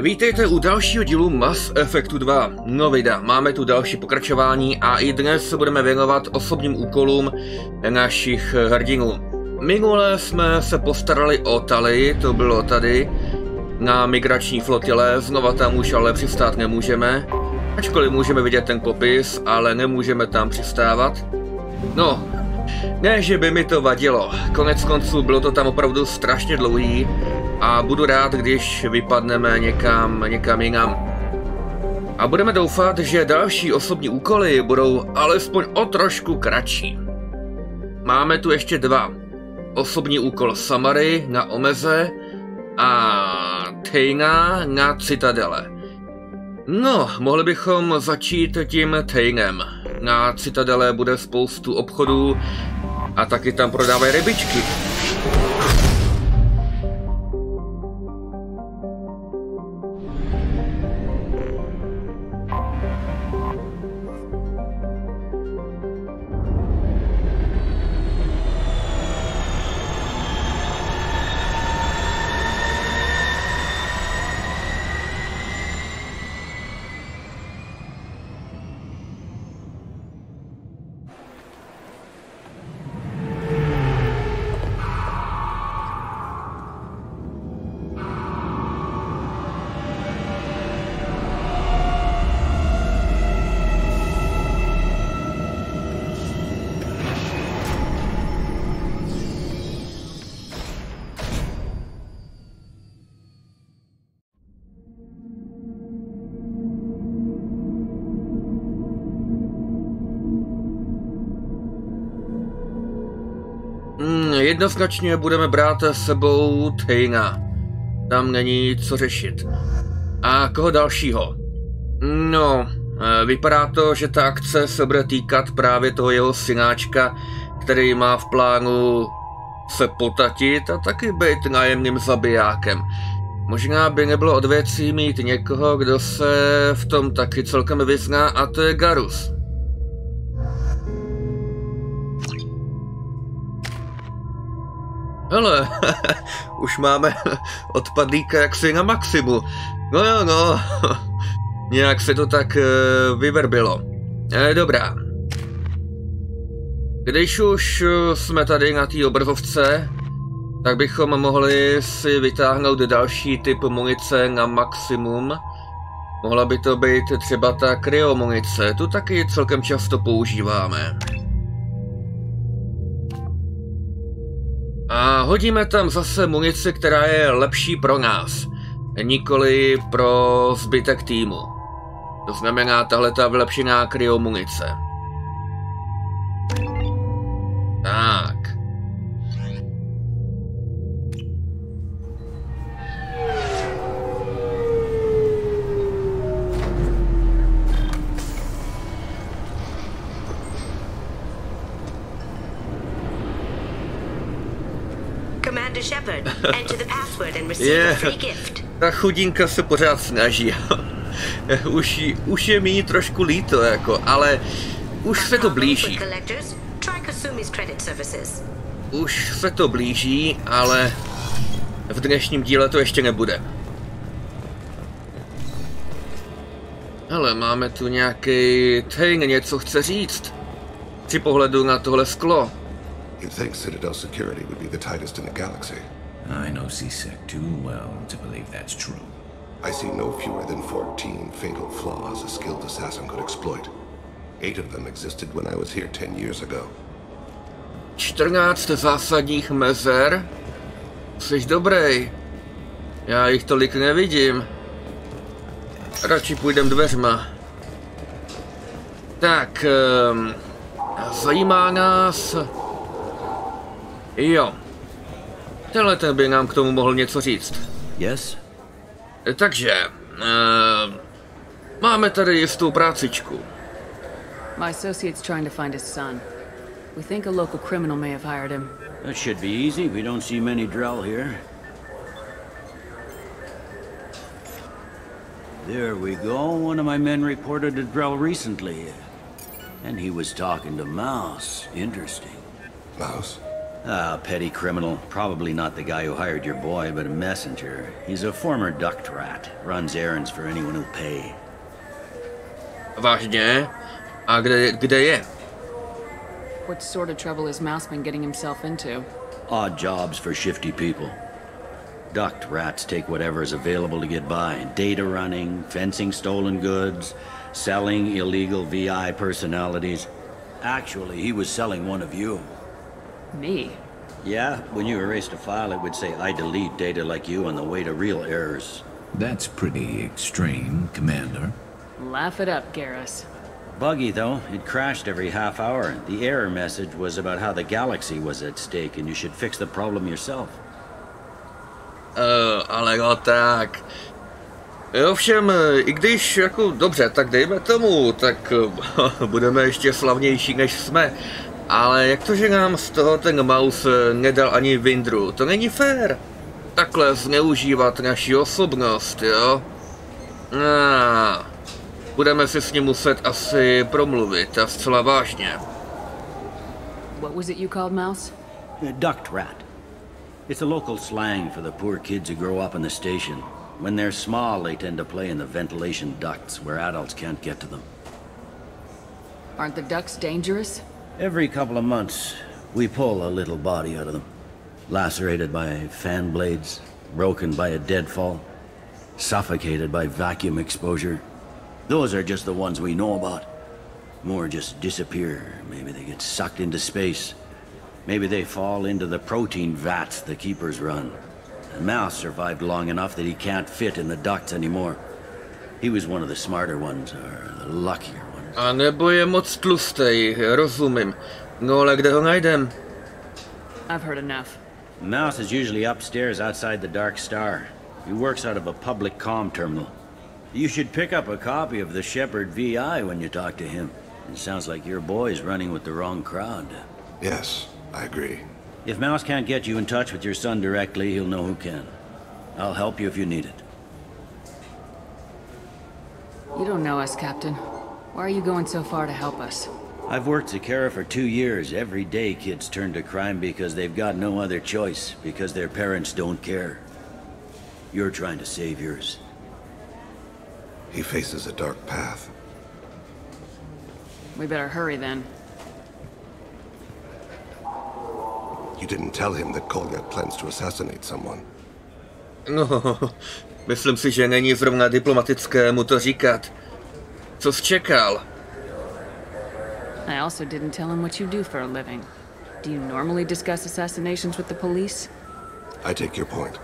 Vítejte u dalšího dílu Mass Effectu 2. No vida, máme tu další pokračování a i dnes se budeme věnovat osobním úkolům našich hrdinů. Minule jsme se postarali o Tali, to bylo tady, na migrační flotile, znova tam už ale přistát nemůžeme. Ačkoliv můžeme vidět ten popis, ale nemůžeme tam přistávat. No, ne, že by mi to vadilo, konec konců bylo to tam opravdu strašně dlouhý a budu rád, když vypadneme někam jinam. A budeme doufat, že další osobní úkoly budou alespoň o trošku kratší. Máme tu ještě dva. Osobní úkol Samary na Omeze a Tejna na Citadele. No, mohli bychom začít tím Tejnem. Na Citadele bude spoustu obchodů a taky tam prodávají rybičky. Jednoznačně budeme brát s sebou Tejna. Tam není co řešit. A koho dalšího? No, vypadá to, že ta akce se bude týkat právě toho jeho synáčka, který má v plánu se potatit a taky být nájemným zabijákem. Možná by nebylo od věcí mít někoho, kdo se v tom taky celkem vyzná, a to je Garus. Hele, už máme odpadlíka jaksi na maximu. No, nějak se to tak vyverbilo. Dobrá. Když už jsme tady na té obrazovce, tak bychom mohli si vytáhnout další typ munice na maximum. Mohla by to být třeba ta kryomunice, tu taky celkem často používáme. A hodíme tam zase munici, která je lepší pro nás, nikoli pro zbytek týmu. To znamená tahleta vylepšená kryomunice. Tak. Ta chudinka se pořád snaží. Už je mi trošku líto, jako, ale už se to blíží. Už se to blíží, ale v dnešním díle to ještě nebude. Hele, máme tu nějaký Tejn, něco chce říct. Při pohledu na tohle sklo. You think Citadel security would be the tightest in the galaxy? I know C-Sec too well to believe that's true. I see no fewer than 14 fatal flaws a skilled assassin could exploit. 8 of them existed when I was here 10 years ago. 14 zásadních mezer? Jsi dobrý. Já jich tolik nevidím. Radši půjdem dveřma. Tak, zajímá nás... Jo. Tenhle ten by nám k tomu mohl něco říct. Yes? Takže, máme tady jistou prácičku. My associate's trying to find his son. We think a local criminal may have hired him. That should be easy. We don't see many drell here. There we go. One of my men reported a drell recently. And he was talking to Mouse. Interesting. Mouse? A petty criminal. Probably not the guy who hired your boy, but a messenger. He's a former duct rat. Runs errands for anyone who'll pay. Vážně? A kde je? What sort of trouble has Mouse been getting himself into? Odd jobs for shifty people. Duct rats take whatever is available to get by. Data running, fencing stolen goods, selling illegal VI personalities. Actually, he was selling one of you. Me? Yeah, when you erased a file, it would say, I delete data like you on the way to real errors. That's pretty extreme, Commander. Laugh it up, Garrus. Buggy, though. It crashed every half hour. The error message was about how the galaxy was at stake and you should fix the problem yourself. Ale no tak. Ovšem, i když jako dobře, tak dejme tomu, tak budeme ještě slavnější než jsme. Ale jak to, že nám z toho ten Mouse nedal ani vindru? To není fér. Takhle zneužívat naši osobnost, jo? Budeme si s ním muset asi promluvit a zcela vážně. What was it you called Mouse? Duct rat. It's a local slang for the poor kids who grow up in the station. When they're small, they tend to play in the ventilation ducts where adults can't get to them. Aren't the ducts dangerous? Every couple of months, we pull a little body out of them. Lacerated by fan blades, broken by a deadfall, suffocated by vacuum exposure. Those are just the ones we know about. More just disappear. Maybe they get sucked into space. Maybe they fall into the protein vats the keepers run. And Mouse survived long enough that he can't fit in the ducts anymore. He was one of the smarter ones, or the luckier ones. A nebo je moc tlustej, rozumím. No ale kde ho najdem? I've heard enough. Mouse is usually upstairs outside the Dark Star. He works out of a public comm terminal. You should pick up a copy of the Shepherd VI when you talk to him. It sounds like your boy's running with the wrong crowd. Yes, I agree. If Mouse can't get you in touch with your son directly, he'll know who can. I'll help you if you need it. You don't know us, Captain. Why are you going so far to help us? I've worked Zakara for 2 years. Every day kids turn to crime because they've got no other choice, because their parents don't care. You're trying to save yours. He faces a dark path. We better hurry then. You didn't tell him that Kolek plans to assassinate someone. No, myslím si, že není zrovna diplomatické mu to říkat. Co jsi čekal? I also didn't tell him what you do for a living. Do you normally discuss assassinations with the police? I take your point.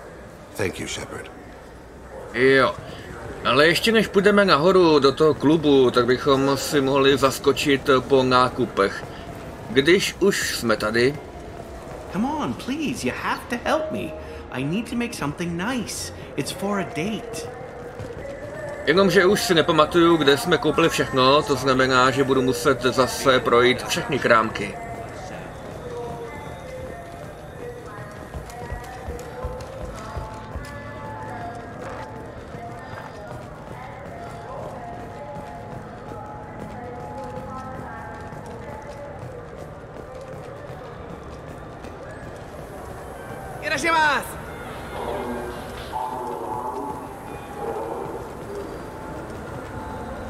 Thank you, Shepard. Jo, ale ještě než půjdeme nahoru do toho klubu, tak bychom si mohli zaskočit po nákupech. Když už jsme tady. Come on, please, you have to help me. I need to make something nice. It's for a date. Jenomže už si nepamatuju, kde jsme koupili všechno, to znamená, že budu muset zase projít všechny krámky.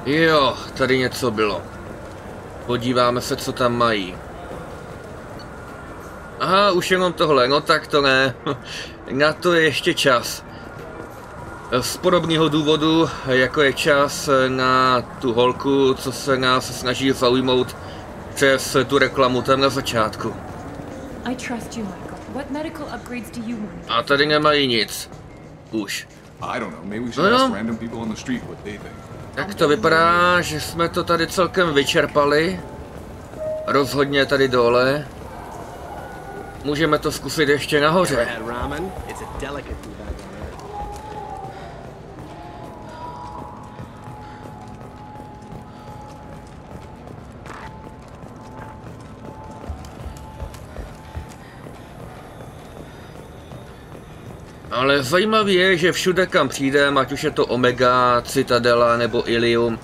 Jo, tady něco bylo. Podíváme se, co tam mají. Aha, už jenom tohle, no tak to ne. Na to je ještě čas. Z podobného důvodu, jako je čas na tu holku, co se nás snaží zaujmout přes tu reklamu tam na začátku. A tady nemají nic. Už. No. Tak to vypadá, že jsme to tady celkem vyčerpali. Rozhodně tady dole. Můžeme to zkusit ještě nahoře. Ale zajímavé je, že všude kam přijdeme, ať už je to Omega, Citadela nebo Ilium,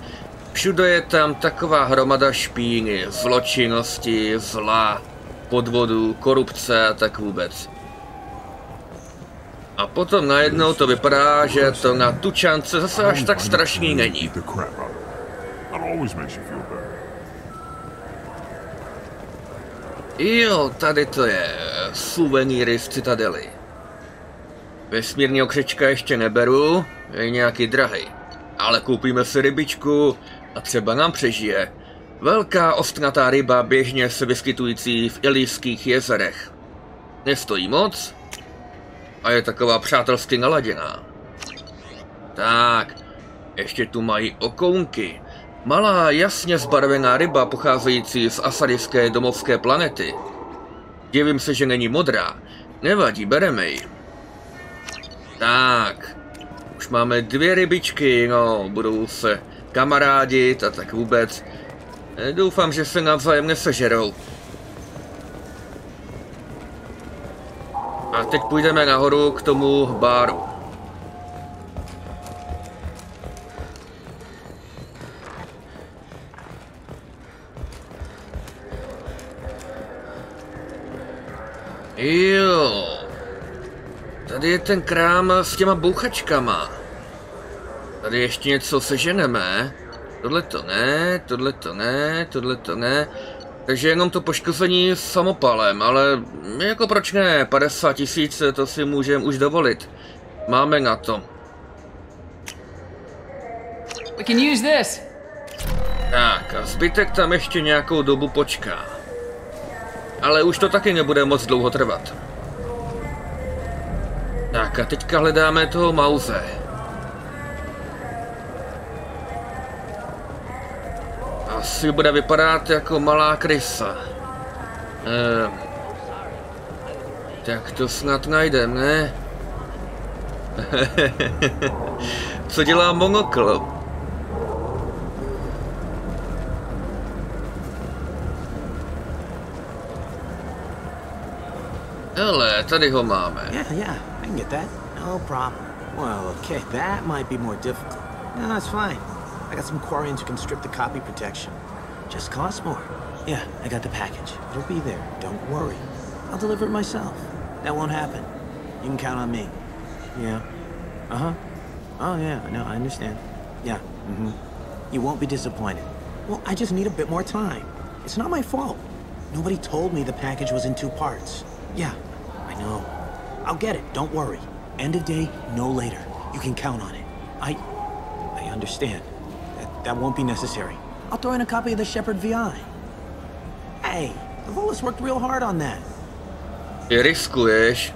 všude je tam taková hromada špíny, zločinnosti, zla. podvodů, korupce a tak vůbec. A potom najednou to vypadá, že to na tučance zase až tak strašný není. Jo, tady to je. Suvenýry z Citadely. Vesmírného křečka ještě neberu, je nějaký drahý. Ale koupíme si rybičku a třeba nám přežije. Velká ostnatá ryba běžně se vyskytující v Elyských jezerech. Nestojí moc a je taková přátelsky naladěná. Tak, ještě tu mají okounky. Malá jasně zbarvená ryba pocházející z asarijské domovské planety. Divím se, že není modrá. Nevadí, bereme ji. Tak, už máme 2 rybičky, no, budou se kamarádit a tak vůbec. Doufám, že se navzájem nesežerou. A teď půjdeme nahoru k tomu baru. Jo. Tady je ten krám s těma bouchačkama. Tady ještě něco seženeme. Tohle to ne, tohle to ne, tohle to ne. Takže jenom to poškození samopalem, ale jako proč ne, 50 000, to si můžeme už dovolit. Máme na to. We can use this. Tak a zbytek tam ještě nějakou dobu počká. Ale už to taky nebude moc dlouho trvat. Tak a teďka hledáme toho Mause. Asi bude vypadat jako malá krysa. Tak to snad najdem, ne? Co dělá monokl? Hele, tady ho máme. Yeah, I can get that. No problem. Well, okay, that might be more difficult. No, that's fine. I got some Quarians who can strip the copy protection. Just costs more. Yeah, I got the package. It'll be there. Don't worry. I'll deliver it myself. That won't happen. You can count on me. Yeah. Uh-huh. Oh, yeah, no, I understand. Yeah, You won't be disappointed. Well, I just need a bit more time. It's not my fault. Nobody told me the package was in 2 parts. Yeah, I know. I'll get it, don't worry. End of day, no later. You can count on it. I understand. That won't be necessary. I'll throw in a copy of the Shepherd VI. Hey, the Volus worked real hard on that. Ty riskuješ.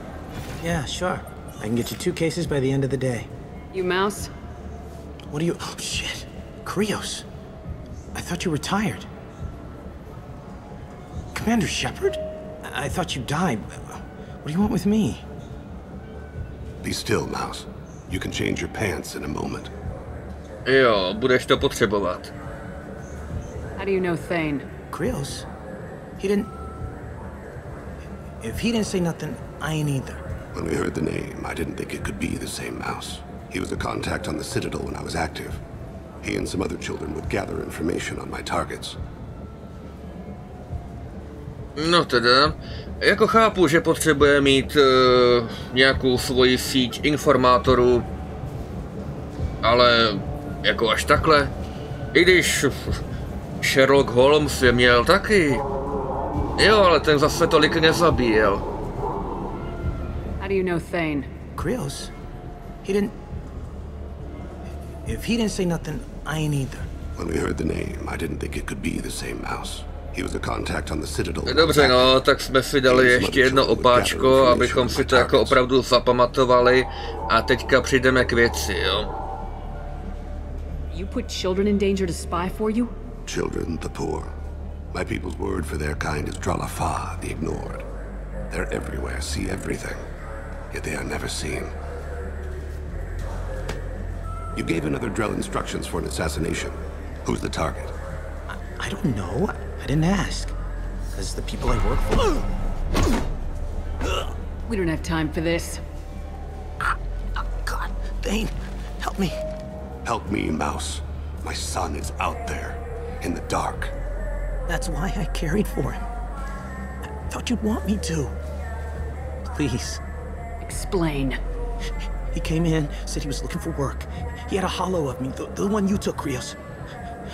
Yeah, sure. I can get you 2 cases by the end of the day. You mouse? What do you... Oh, shit. Krios. I thought you retired. Commander Shepherd? I thought you died. What do you want with me? Be still, Mouse. You can change your pants in a moment. Jo, budeš to potřebovat. How do you know Thane? Krios? He didn't... If he didn't say nothing, I ain't either. When we heard the name, I didn't think it could be the same Mouse. He was a contact on the Citadel when I was active. He and some other children would gather information on my targets. No teda, jako chápu, že potřebuje mít nějakou svoji síť informátorů, ale jako až takhle. I když Sherlock Holmes je měl taky. Jo, ale ten zase tolik nezabíjel. How do you know Thane? Krios? He didn't... If he didn't say nothing, I ain't either. When we heard the name, I didn't think it could be the same Mouse. He was a contact on the Citadel. Dobře, no, tak jsme si dali ještě jedno opáčko, abychom si to jako opravdu zapamatovali a teďka přijdeme k věci, jo. You put children in danger to spy for you? Children, the poor. My people's word for their kind is Dralafa, the ignored. They're everywhere, see everything, yet they are never seen. You gave another Drell instructions for an assassination. Who's the target? I don't know. I didn't ask. Because the people I work for... We don't have time for this. God, Thane, help me. Help me, Mouse. My son is out there, in the dark. That's why I carried for him. Thought you'd want me to. Please. Explain. He came in, said he was looking for work. He had a hollow of me, the one you took, Krios.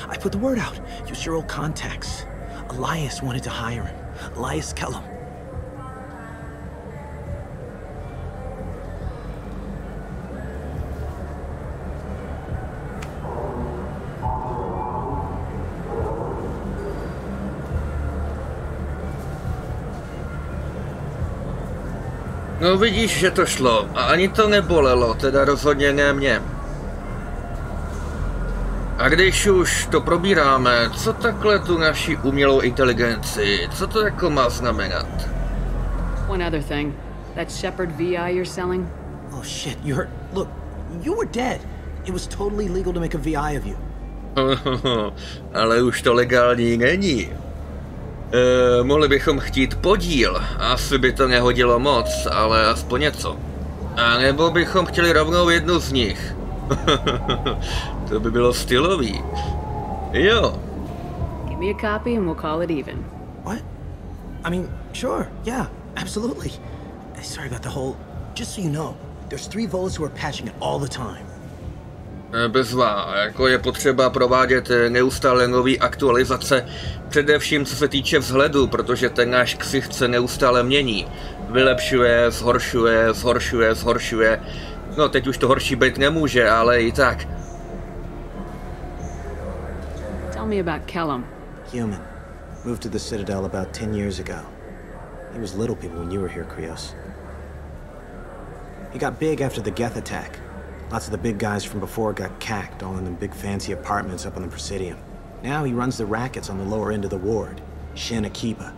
I put the word out. Used your old contacts. Elias wanted to hire him. Elias Kellum. No vidíš, že to šlo. A ani to nebolelo, teda rozhodně ne mě. A když už to probíráme, co takhle tu naši umělou inteligenci, co to jako má znamenat? One other thing. That Shepherd VI you're selling? Oh shit, you heard? Look, you were dead. It was totally legal to make a VI of you. Ale už to legální není. Mohli bychom chtít podíl, asi by to nehodilo moc, ale aspoň něco. A nebo bychom chtěli rovnou jednu z nich. To by bylo stylový. Jo. Give me a copy and we'll call it even. What? I mean, sure, yeah, absolutely. Sorry about the whole... Just so you know, there's 3 volats who are patching it all the time. Bezvá, jako je potřeba provádět neustále nové aktualizace, především co se týče vzhledu, protože ten náš ksicht se neustále mění. Vylepšuje, zhoršuje, zhoršuje, zhoršuje. No teď už to horší být nemůže, ale i tak. Tell me about Kellum. Human. Moved to the Citadel about 10 years ago. He was little people when you were here, Krios. He got big after the Geth attack. Lots of the big guys from before got cacked, all in them big fancy apartments up on the Presidium. Now he runs the rackets on the lower end of the ward. Shin Akiba.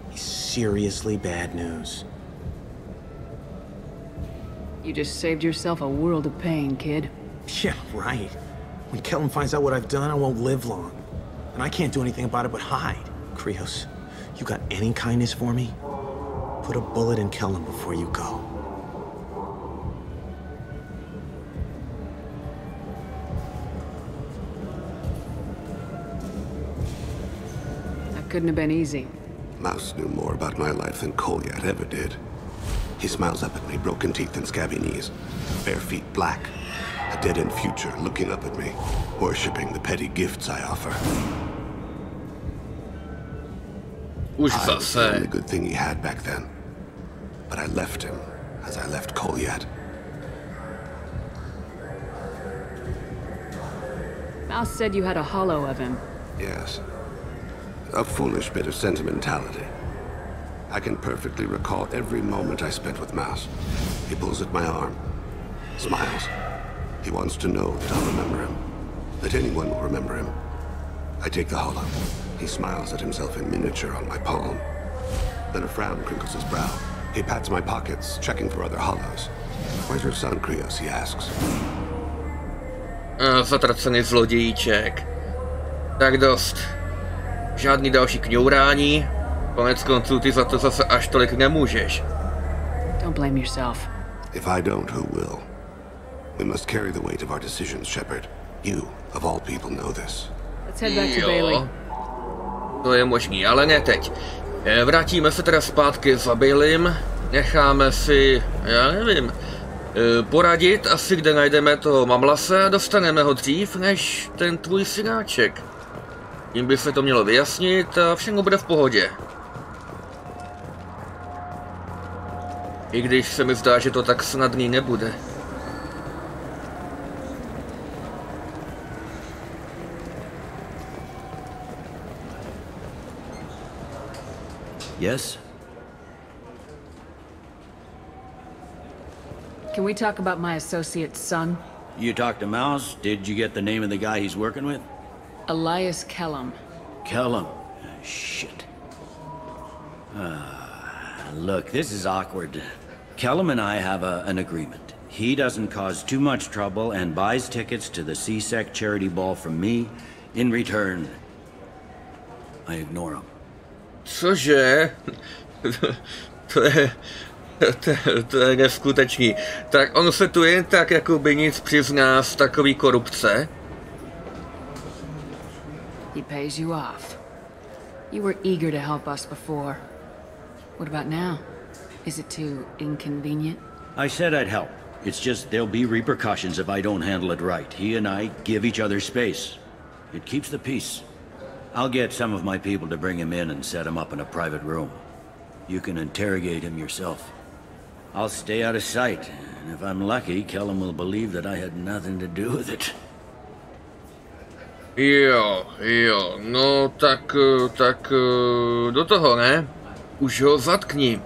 He's seriously bad news. You just saved yourself a world of pain, kid. Yeah, right. When Kellum finds out what I've done, I won't live long. And I can't do anything about it but hide. Krios, you got any kindness for me? Put a bullet in Kellum before you go. Couldn't have been easy. Mouse knew more about my life than Kolyat ever did. He smiles up at me, broken teeth and scabby knees, bare feet black, a dead-end future looking up at me, worshipping the petty gifts I offer. I was the only good thing he had back then, but I left him as I left Kolyat. Mouse said you had a hollow of him. Yes. A foolish bit of sentimentality. I can perfectly recall every moment I spent with Mouse. He pulls at my arm, smiles. He wants to know that I'll remember him, that anyone will remember him. I take the hollow. He smiles at himself in miniature on my palm. Then a frown crinkles his brow. He pats my pockets, checking for other hollows. Where's your son, Krios, he asks. Zatracený zlodějíček. Tak dost. Žádný další kňourání. Konec konců ty za to zase až tolik nemůžeš. Don't blame yourself. If I don't, who will? We must carry the weight of our decisions, Shepard. You, of all people, know this. Let's head back to Bailey. To je možný, ale ne teď. Vrátíme se teda zpátky za Baileym. Necháme si, já nevím, poradit asi, kde najdeme toho mamlase a dostaneme ho dřív, než ten tvůj synáček. Tím by se to mělo vyjasnit a všechno bude v pohodě. I když se mi zdá, že to tak snadný nebude. Yes? Can we talk about my associate's son? You talked to Mouse? Did you get the name of the guy he's working with? Elias Kellum. Kellum. Shit. Look, this is awkward. Kellum and I have an agreement. He doesn't cause too much trouble and buys tickets to the C-Sec charity ball from me. In return, I ignore him. Cože? To je neskutečný. Tak on se tu jen tak jakoby nic přizná z takový korupce. He pays you off. You were eager to help us before. What about now? Is it too inconvenient? I said I'd help. It's just there'll be repercussions if I don't handle it right. He and I give each other space. It keeps the peace. I'll get some of my people to bring him in and set him up in a private room. You can interrogate him yourself. I'll stay out of sight, and if I'm lucky, Kellum will believe that I had nothing to do with it. Jo, no tak do toho, ne? Už ho zatkni.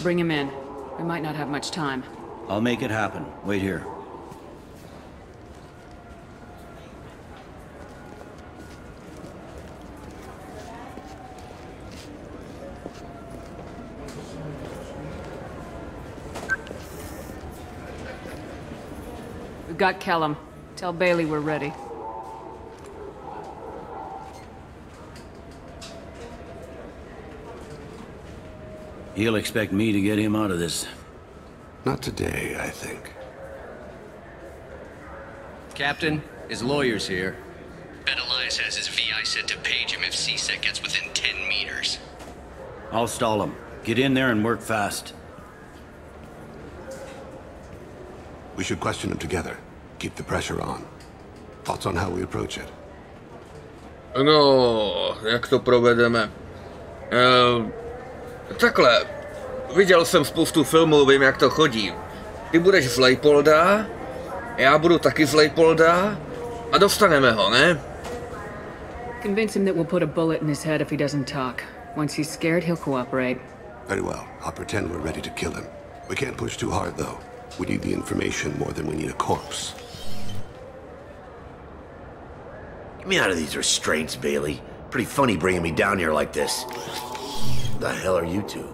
Bring him in. We might not have much time. I'll make it happen. Wait here. We've got Kellum. Tell Bailey we're ready. He'll expect me to get him out of this. Not today, I think. Captain, his lawyer's here. Bet Elias has his VI set to page him if CSEC gets within 10 meters. I'll stall him. Get in there and work fast. We should question him together. Keep the pressure on. Thoughts on how we approach it? No, jak to provedeme? Takhle. Viděl jsem spoustu filmů, vím, jak to chodí. Ty budeš z Leipolda, já budu taky z Leipolda a dostaneme ho, ne? Convince him that we'll put a bullet in his head if he doesn't talk. Once he's scared, he'll cooperate. Very well. I'll pretend we're ready to kill him. We can't push too hard, though. We need the information more than we need a corpse. Get me out of these restraints, Bailey. Pretty funny bringing me down here like this. The hell are you two?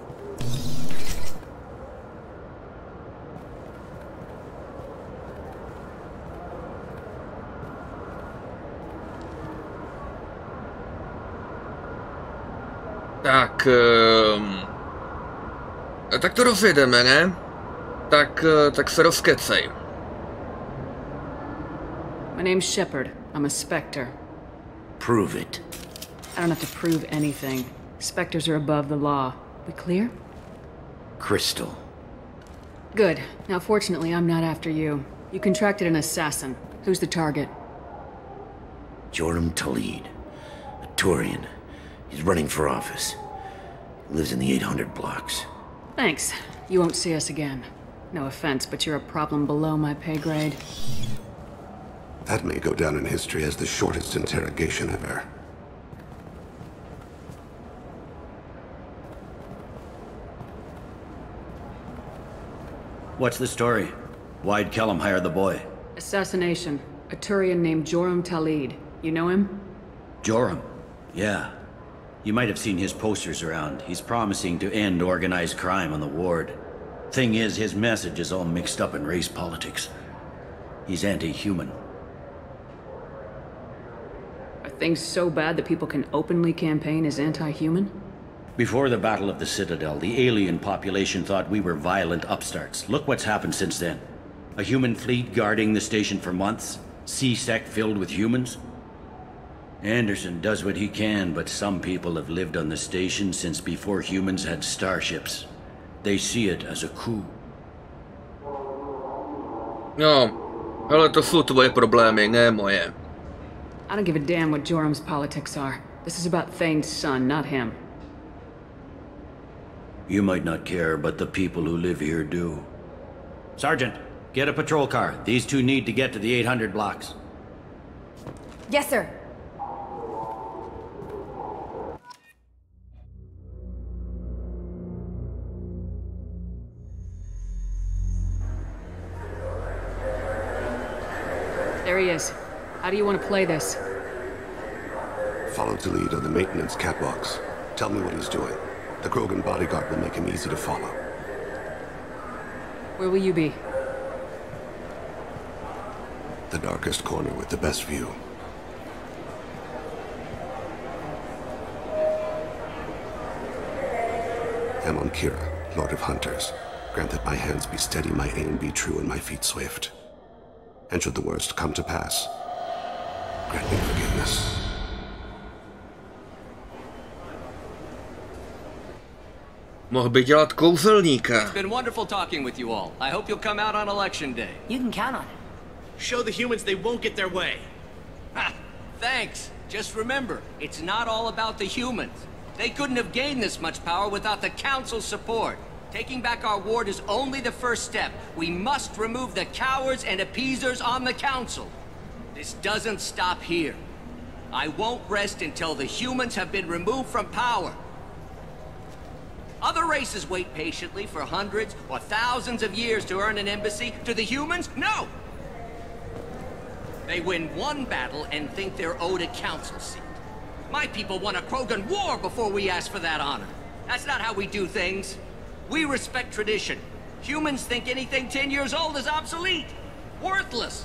Tak to rozjedeme, ne? Tak se rozkecej. My name's Shepard. I'm a Spectre. Prove it. I don't have to prove anything. Spectres are above the law. We clear? Crystal. Good. Now, fortunately, I'm not after you. You contracted an assassin. Who's the target? Joram Talid. A Turian. He's running for office. Lives in the 800 blocks. Thanks. You won't see us again. No offense, but you're a problem below my pay grade. That may go down in history as the shortest interrogation ever. What's the story? Why'd Kellum hire the boy? Assassination. A Turian named Joram Talid. You know him? Joram? Yeah. You might have seen his posters around. He's promising to end organized crime on the ward. Thing is, his message is all mixed up in race politics. He's anti-human. Are things so bad that people can openly campaign as anti-human? Before the Battle of the Citadel, the alien population thought we were violent upstarts. Look what's happened since then. A human fleet guarding the station for months. C-Sec filled with humans. Anderson does what he can, but some people have lived on the station since before humans had starships. They see it as a coup. No, ale to jsou tvoje problémy, ne moje. I don't give a damn what Joram's politics are. This is about Thane's son, not him. You might not care, but the people who live here do. Sergeant, get a patrol car. These two need to get to the 800 blocks. Yes, sir. There he is. How do you want to play this? Follow Talid on the maintenance catwalks. Tell me what he's doing. The Krogan bodyguard will make him easy to follow. Where will you be? The darkest corner with the best view. I'm on Kira, Lord of Hunters. Grant that my hands be steady, my aim be true, and my feet swift. And should the worst come to pass, grant me forgiveness. Mohl by dělat kouzelníka. It's been wonderful talking with you all. I hope you'll come out on election day. You can count on it. Show the humans they won't get their way. Ha! Thanks. Just remember, it's not all about the humans. They couldn't have gained this much power without the Council's support. Taking back our ward is only the first step. We must remove the cowards and appeasers on the Council. This doesn't stop here. I won't rest until the humans have been removed from power. Other races wait patiently for hundreds or thousands of years to earn an embassy. To the humans, no! They win one battle and think they're owed a council seat. My people won a Krogan war before we asked for that honor. That's not how we do things. We respect tradition. Humans think anything 10 years old is obsolete. Worthless.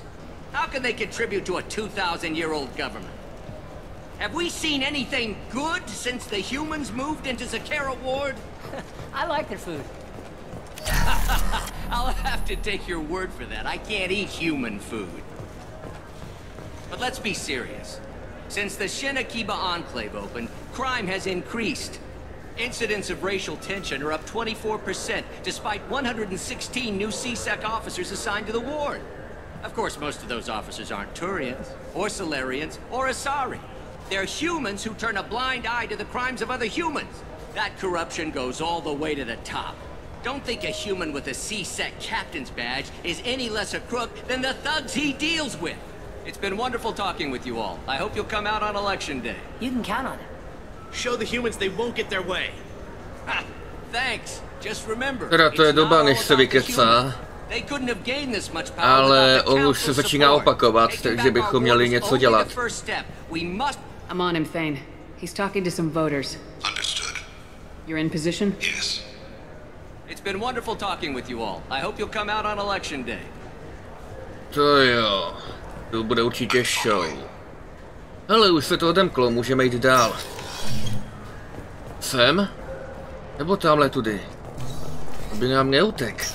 How can they contribute to a 2,000-year-old government? Have we seen anything good since the humans moved into Zakera Ward? I like their food. I'll have to take your word for that. I can't eat human food. But let's be serious. Since the Shinakiba Enclave opened, crime has increased. Incidents of racial tension are up 24%, despite 116 new CSEC officers assigned to the ward. Of course, most of those officers aren't Turians, or Solarians, or Asari. They're humans who turn a blind eye to the crimes of other humans. That corruption goes all the way to the top. Don't think a human with a CSEC captain's badge is any less a crook than the thugs he deals with. It's been wonderful talking with you all. I hope you'll come out on election day. You can count on it. Show the humans they won't get their way. Ha! Thanks. Just remember, Teda to je it's not doba, all než se about the vykecá. humans. They couldn't have gained this much power Ale without the on už se council's začíná support. opakovat, Taking takže back our bychom měli ward is něco only dělat. the first step. We must. I'm on him, Thane. He's talking to some voters. Understood. You're in position? Yes. It's been wonderful talking with you all. I hope you'll come out on election day. To jo, to bude určitě show. Hele, už se to odemklo, můžeme jít dál. Sem? Nebo tamhle tudy? Aby nám neutek.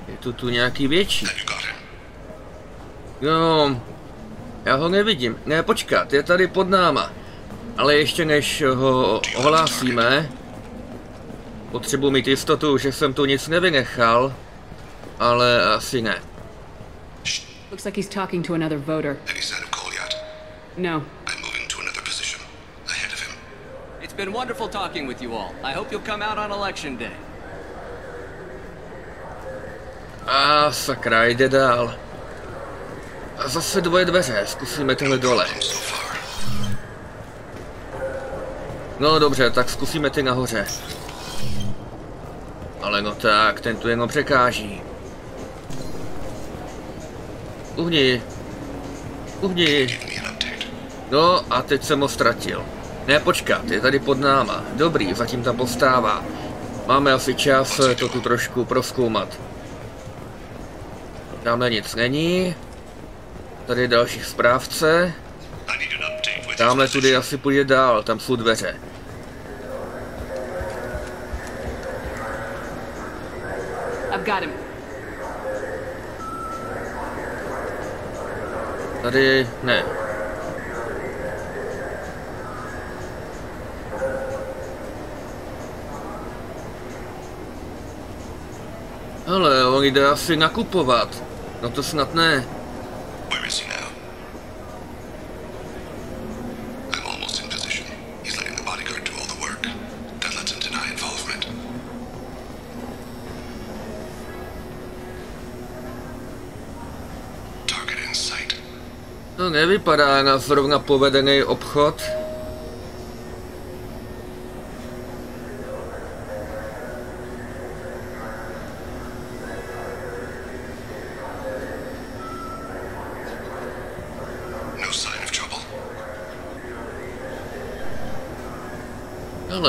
Je tu nějaký větší. No, já ho nevidím. Ne, počkat, je tady pod náma. Ale ještě než ho ohlásíme, potřebuji mít jistotu, že jsem tu nic nevynechal, ale asi ne. Looks like he's talking to another voter. Any sign of Cole yet? No. I'm moving to another position, ahead of him. It's been wonderful talking with you all. I hope you'll come out on election day. A sakra, jde dál. A zase dvoje dveře, zkusíme tohle dole. No dobře, tak zkusíme ty nahoře. Ale no tak, ten tu jenom překáží. Uhni. Uhni. No a teď jsem ho ztratil. Ne, počkat, je tady pod náma. Dobrý, zatím tam postává. Máme asi čas to tu trošku prozkoumat. Tamhle nic není. Tady je další správce. Tamhle tudy asi půjde dál, tam jsou dveře. I've got him. Tady ne. Ale on jde asi nakupovat. No to snad ne. Where is he now? I'm almost in position. He's letting the bodyguard do all the work. That lets him deny involvement. Target in sight. To nevypadá na zrovna povedený obchod.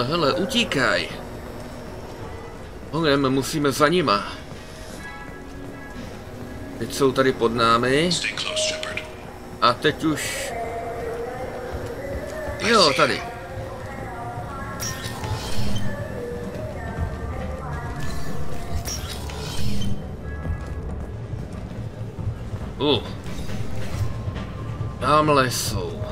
Hele, utíkaj. Honem, musíme za nima. Teď jsou tady pod námi. A teď už... Jo, tady. Tamhle jsou.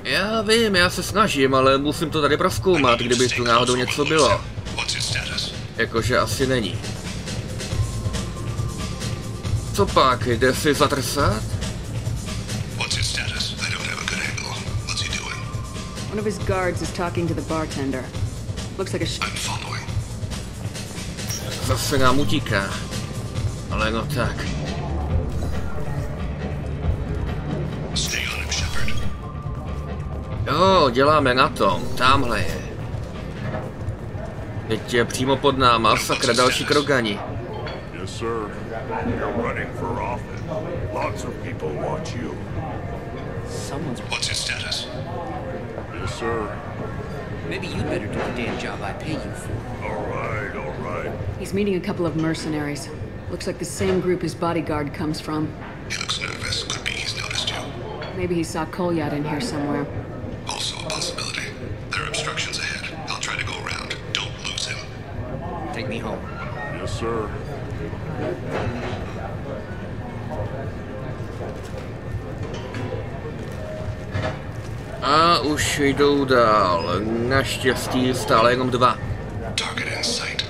Já vím, já se snažím, ale musím to tady prozkoumat, kdyby tu náhodou něco bylo. Jakože asi není. Co pak, jde si zatrsat? One of his guards is talking to the bartender. Looks like a Zase nám utíká. Ale no tak. Jo, děláme na tom. Támhle je. Teď je přímo pod náma, sakra, další krogani. Yes, sir. You're running for office. Lots of people watch you. Someone's... What's his status? Yes, sir. Maybe you'd better do the damn job I pay you for. All right, all right. He's meeting a couple of mercenaries. Looks like the same group his bodyguard comes from. He looks nervous. Could be he's noticed you. Maybe he saw Kolyat in here somewhere. Also a possibility. There are obstructions ahead. I'll try to go around. Don't lose him. Take me home. Yes, sir. A už jdou dál. Naštěstí stále jenom 2. Target in sight.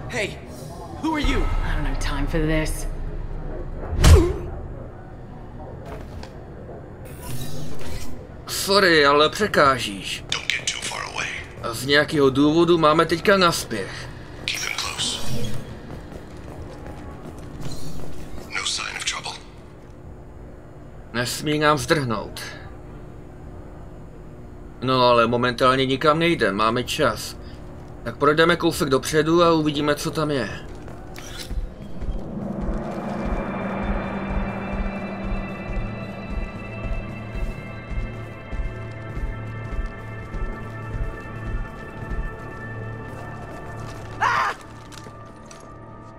Hey, who are you? I don't have time for this. Sorry, ale překážíš. Don't get too far away. A z nějakého důvodu máme teďka naspěch. Keep him close. No sign of trouble. Nesmí nám zdrhnout. No ale momentálně nikam nejde, máme čas. Tak projdeme kousek dopředu a uvidíme, co tam je.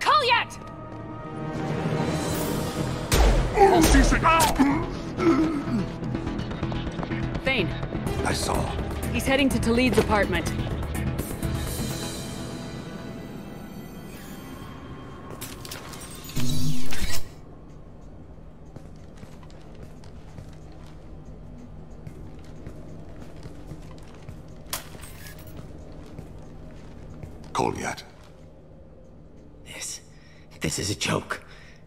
Kolyat! Thane. I saw. He's heading to Talid's apartment. Kolyat. This is a joke.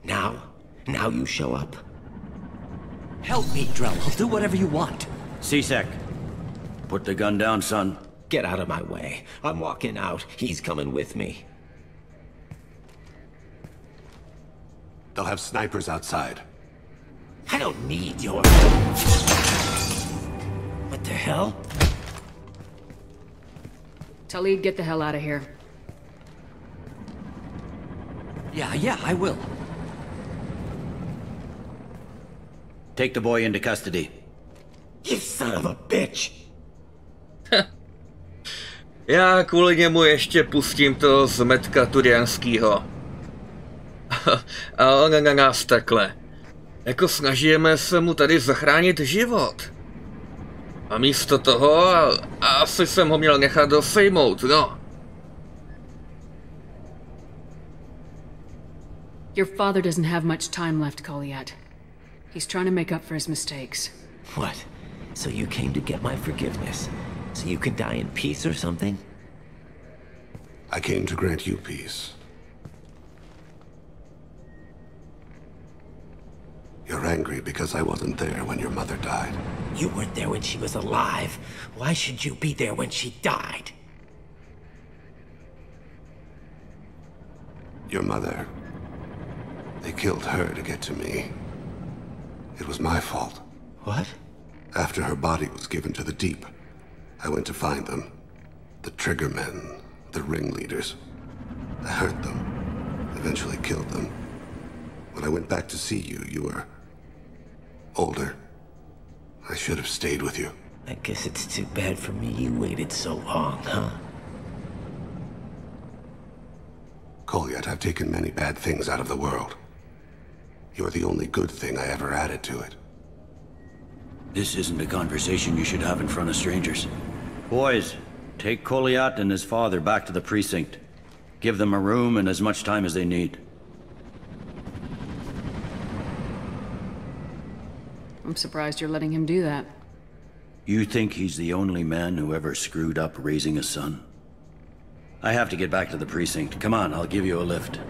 Now you show up. Help me, Drell. I'll do whatever you want. C-Sec, put the gun down, son. Get out of my way. I'm walking out. He's coming with me. They'll have snipers outside. I don't need your... What the hell? Talid, get the hell out of here. Yeah, I will. Take the boy into custody. You son of a bitch! Já kvůli němu ještě pustím to zmetka turianskýho. A on na nás takhle. Jako snažíme se mu tady zachránit život. A místo toho, asi jsem ho měl nechat dosejmout, no. Your father doesn't have much time left, Kolyat. He's trying to make up for his mistakes. What? So you came to get my forgiveness? So you could die in peace or something? I came to grant you peace. You're angry because I wasn't there when your mother died. You weren't there when she was alive. Why should you be there when she died? Your mother... They killed her to get to me. It was my fault. What? After her body was given to the deep, I went to find them. The triggermen, the ringleaders. I hurt them, eventually killed them. When I went back to see you, you were... older. I should have stayed with you. I guess it's too bad for me you waited so long, huh? Kolyat, I've taken many bad things out of the world. You're the only good thing I ever added to it. This isn't a conversation you should have in front of strangers. Boys, take Kolyat and his father back to the precinct. Give them a room and as much time as they need. I'm surprised you're letting him do that. You think he's the only man who ever screwed up raising a son? I have to get back to the precinct. Come on, I'll give you a lift.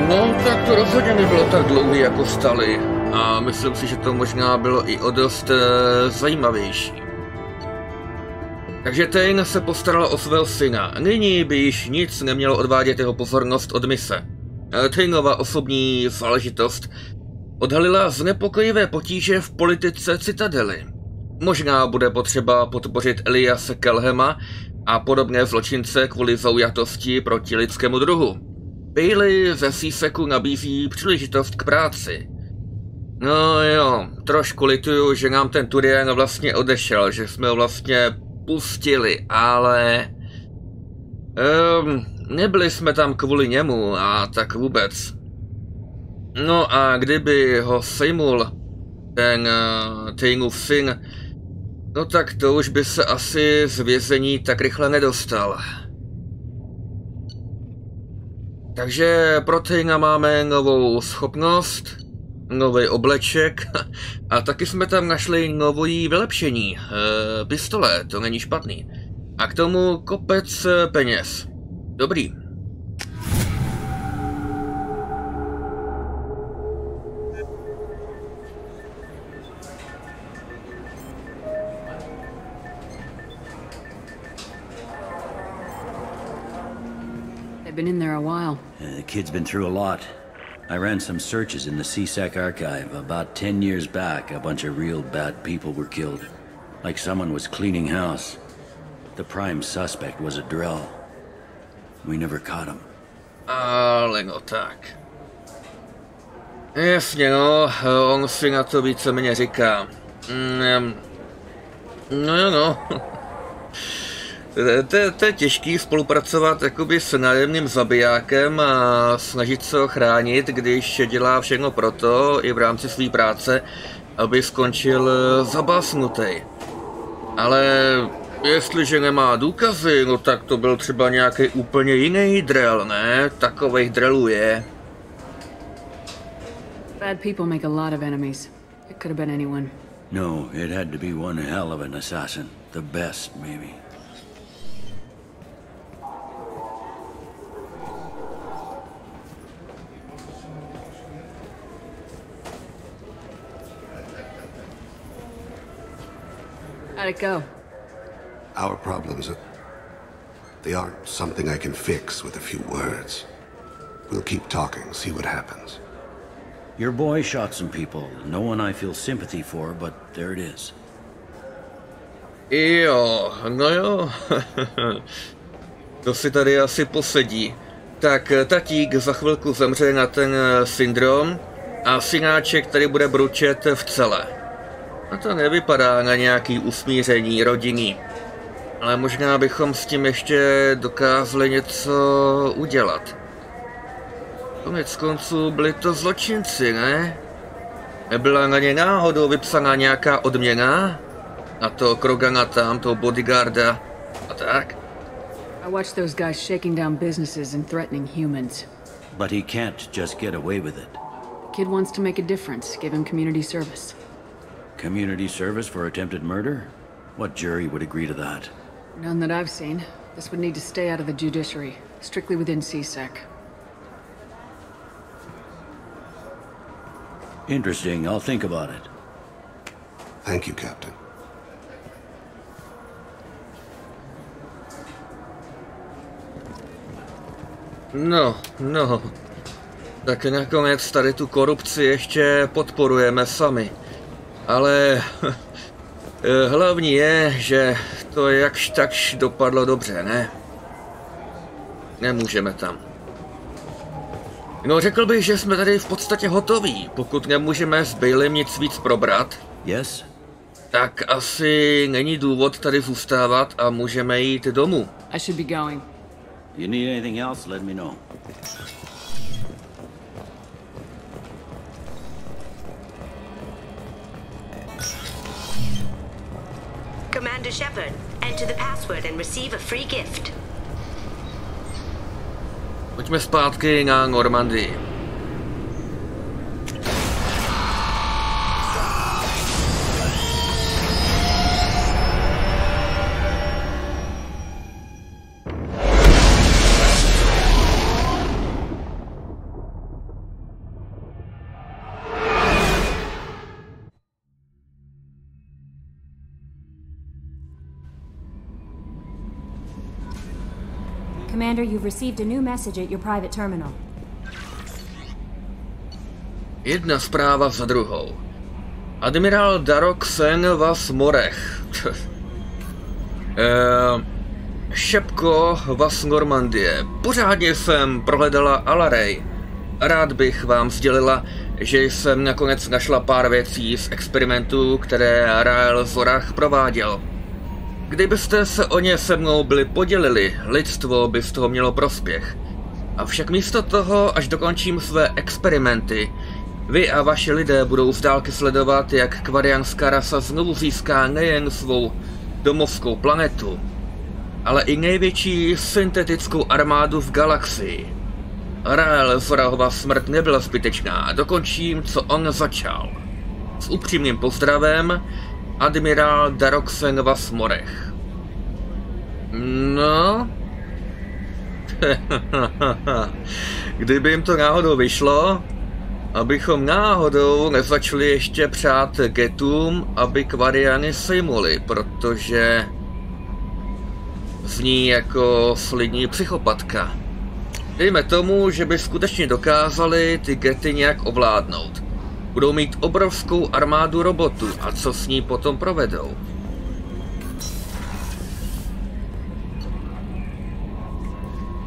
No, tak to rozhodně nebylo tak dlouhý jako Stále. A myslím si, že to možná bylo i o dost zajímavější. Takže Ten se postarala o svého syna. Nyní by již nic nemělo odvádět jeho pozornost od mise. Tenova osobní záležitost odhalila znepokojivé potíže v politice Citadely. Možná bude potřeba podpořit Eliase Kelhema a podobné zločince kvůli zaujatosti proti lidskému druhu. Bailey ze Seaseku nabízí příležitost k práci. No jo, trošku lituju, že nám ten Turian vlastně odešel, že jsme ho vlastně pustili, ale... nebyli jsme tam kvůli němu a tak vůbec. No a kdyby ho sejmul ten Tenův syn, no tak to už by se asi z vězení tak rychle nedostal. Takže pro Tena máme novou schopnost, nový obleček a taky jsme tam našli nový vylepšení. Pistole, to není špatný. A k tomu kopec peněz. Dobrý. Been in there a while. The kid's been through a lot. I ran some searches in the CSEC archive. About 10 years back, a bunch of real bad people were killed. Like someone was cleaning house. The prime suspect was a drell. We never caught him. Ale no tak. Jasně no, on si na to víceméně říká. No jo no. To je těžký spolupracovat jakoby s nájemným zabijákem a snažit se ho chránit, když dělá všechno proto, i v rámci své práce, aby skončil zabásnutý. Ale jestliže nemá důkazy, no tak to byl třeba nějaký úplně jiný drell, ne? Takových drellů je. Bad people make a lot of enemies. It could have been anyone. No, it had to be one hell of an assassin. The best, maybe. How'd it go? Our problems they aren't something I can fix with a few words. We'll keep talking, see what happens. Your boy shot some people. No one I feel sympathy for, but there it is. Jo, no jo. To si tady asi posedí. Tak tatík za chvilku zemře na ten syndrom a synáček tady bude bručet v celé. A to nevypadá na nějaký usmíření rodiny. Ale možná bychom s tím ještě dokázali něco udělat. Konec konců byli to zločinci, ne? Nebyla na ně náhodou vypsaná nějaká odměna? Na to Krogana tam, toho bodyguarda a tak? I watched those guys shaking down businesses and threatening humans. But he can't just get away with it. The kid wants to make a difference, give him community service. Community service for attempted murder? What jury would agree to that? None that I've seen. This would need to stay out of the judiciary, strictly within CSEC. Interesting. I'll think about it. Thank you, Captain. No. Tak nakonec tady tu korupci ještě podporujeme sami. Ale hlavní je, že to jakž takž dopadlo dobře, ne? Nemůžeme tam. No, řekl bych, že jsme tady v podstatě hotoví. Pokud nemůžeme s Bailem nic víc probrat, Yes? tak asi není důvod tady zůstávat a můžeme jít domů. I should be going. You need anything else, let me know. Commander Shepard, enter the password and receive a free gift. pojďme zpátky na Normandii. Commander, you've received a new message at your private terminal. Jedna zpráva za druhou. Admirál Daroksen vas morech. Šepko vas Normandie. Pořádně jsem prohledala Alarej. Rád bych vám sdělila, že jsem nakonec našla pár věcí z experimentů, které Rael Zorach prováděl. Kdybyste se o ně se mnou byli podělili, lidstvo by z toho mělo prospěch. Avšak místo toho, až dokončím své experimenty, vy a vaši lidé budou z dálky sledovat, jak kvarianská rasa znovu získá nejen svou domovskou planetu, ale i největší syntetickou armádu v galaxii. Rael Zorachova smrt nebyla zbytečná a dokončím, co on začal. S upřímným pozdravem, admirál Daroksen vas morech. No? Kdyby jim to náhodou vyšlo, abychom náhodou nezačali ještě přát getům, aby kvariany sejmuli, protože zní jako solidní psychopatka. Dejme tomu, že by skutečně dokázali ty gety nějak ovládnout. Budou mít obrovskou armádu robotů a co s ní potom provedou?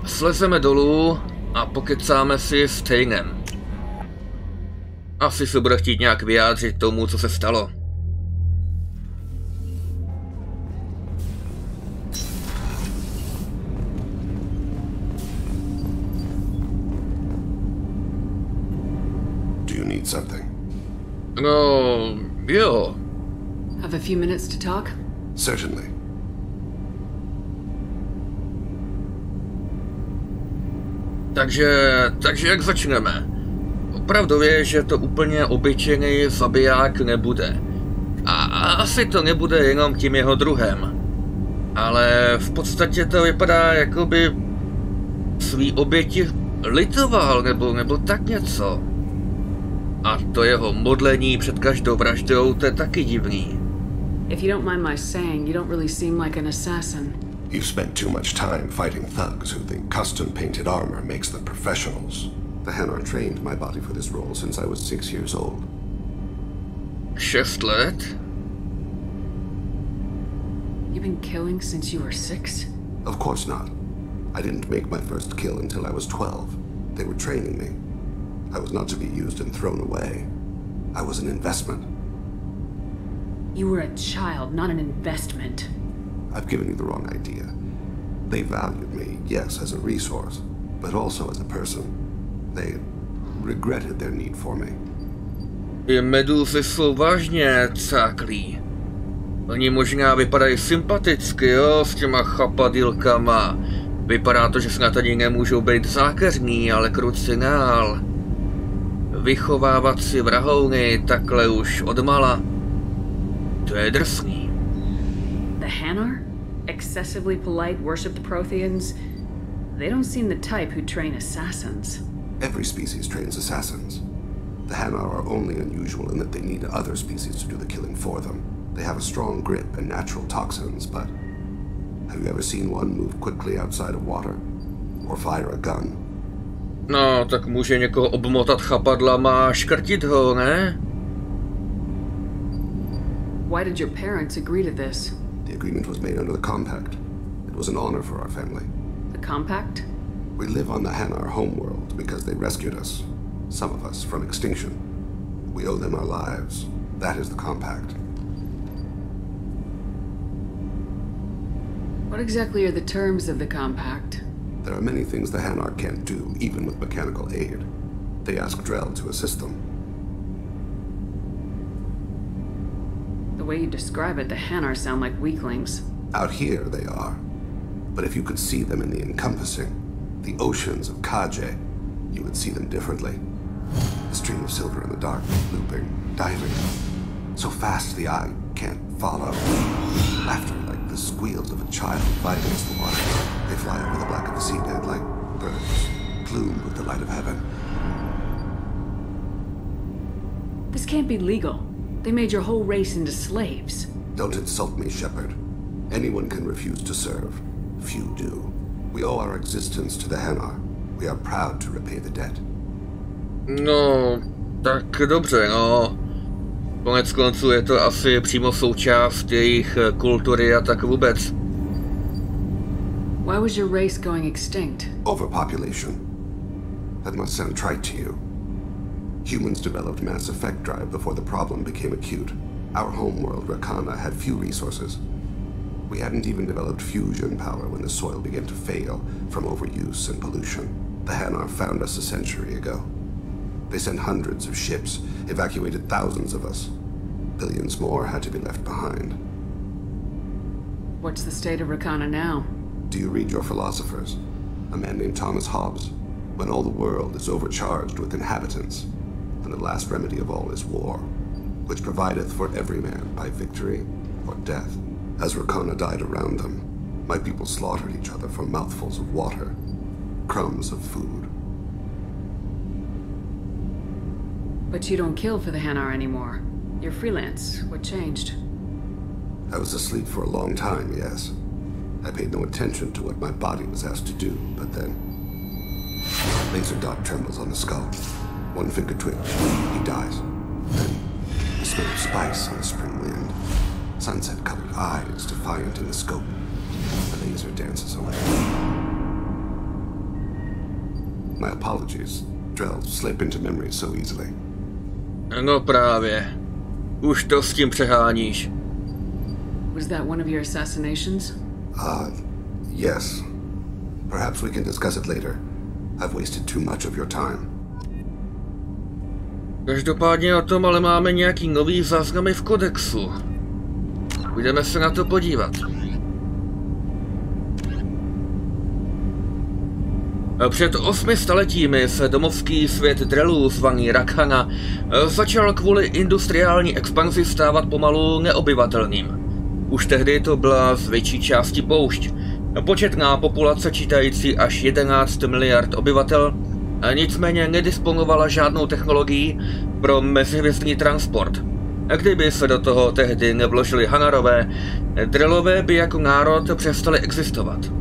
Slezeme dolů a pokecáme si s Tejnem. Asi se bude chtít nějak vyjádřit tomu, co se stalo. Do you need something? No, jo. Have a few minutes to talk? Certainly. Takže jak začneme? Opravdu je, že to úplně obyčejný zabiják nebude. A asi to nebude jenom tím jeho druhem. Ale v podstatě to vypadá, jako by svý oběti litoval, nebo tak něco. A to jeho modlení před každou vraždou, to je taky divný. If you don't mind my saying, you don't really seem like an assassin. You've spent too much time fighting thugs who think custom-painted armor makes them professionals. The Hanar trained my body for this role since I was 6 years old. 6 let? You've been killing since you were 6? Of course not. I didn't make my first kill until I was 12. They were training me. I was not to be used and thrown away. I was an investment. You were a child, not an investment. I've given you the wrong idea. They valued me, yes, as a resource, but also as a person. They regretted their need for me. Ty medúzy jsou vážně cáklí. Oni možná vypadají sympaticky, jo, s těma chapadilkama. Vypadá to, že snad ani nemůžou být zákeřní, ale krucinál. Vychovávat si vrahouny takhle už odmala. To je drsný. The Hanar? Excessively polite, worship the Protheans? They don't seem the type who train assassins. Every species trains assassins. The Hanar are only unusual in that they need other species to do the killing for them. They have a strong grip and natural toxins, but have you ever seen one move quickly outside of water? Or fire a gun? No, tak může někoho obmotat chapadlama a škrtit ho, ne? Why did your parents agree to this? The agreement was made under the compact. It was an honor for our family. The compact? We live on the Hanar homeworld because they rescued us, some of us, from extinction. We owe them our lives. That is the compact. What exactly are the terms of the compact? There are many things the Hanar can't do, even with mechanical aid. They ask Drell to assist them. The way you describe it, the Hanar sound like weaklings. Out here, they are. But if you could see them in the encompassing, the oceans of Kaje, you would see them differently. A stream of silver in the dark, looping, diving. So fast the eye can't follow. Laughter like the squeals of a child vibrates the water. They fly over the black of the seabed like birds, plumed with the light of heaven. This can't be legal. They made your whole race into slaves. Don't insult me, Shepard. Anyone can refuse to serve. Few do. We owe our existence to the Hanar. We are proud to repay the debt. No, tak dobře, no. Konec konců je to asi přímo součást jejich kultury a tak vůbec. Why was your race going extinct? Overpopulation. That must sound trite to you. Humans developed mass effect drive before the problem became acute. Our homeworld, Rakana, had few resources. We hadn't even developed fusion power when the soil began to fail from overuse and pollution. The Hanar found us a century ago. They sent hundreds of ships, evacuated thousands of us. Billions more had to be left behind. What's the state of Rakana now? Do you read your philosophers? A man named Thomas Hobbes. When all the world is overcharged with inhabitants, and the last remedy of all is war, which provideth for every man by victory or death. As Rakana died around them, my people slaughtered each other for mouthfuls of water, crumbs of food. But you don't kill for the Hanar anymore. You're freelance. What changed? I was asleep for a long time, yes. I paid no attention to what my body was asked to do, but then... Laser dot trembles on the skull. One finger twitch. He dies. Then, the smell of spice on the spring wind. Sunset-colored eyes defiant in the scope. The laser dances away. My apologies. Drellů slip into memory so easily. No právě. Už to s tím přeháníš. Was that one of your assassinations? Yes. Perhaps we can discuss it later. I've wasted too much of your time. Každopádně o tom ale máme nějaký nový záznamy v kodexu. Půjdeme se na to podívat. Před 8 staletími se domovský svět drellů zvaný Rakhana začal kvůli industriální expanzi stávat pomalu neobyvatelným. Už tehdy to byla z větší části poušť. Početná populace čítající až 11 miliard obyvatel, nicméně nedisponovala žádnou technologií pro mezihvězdný transport. Kdyby se do toho tehdy nevložili Hanarové, drellové by jako národ přestali existovat.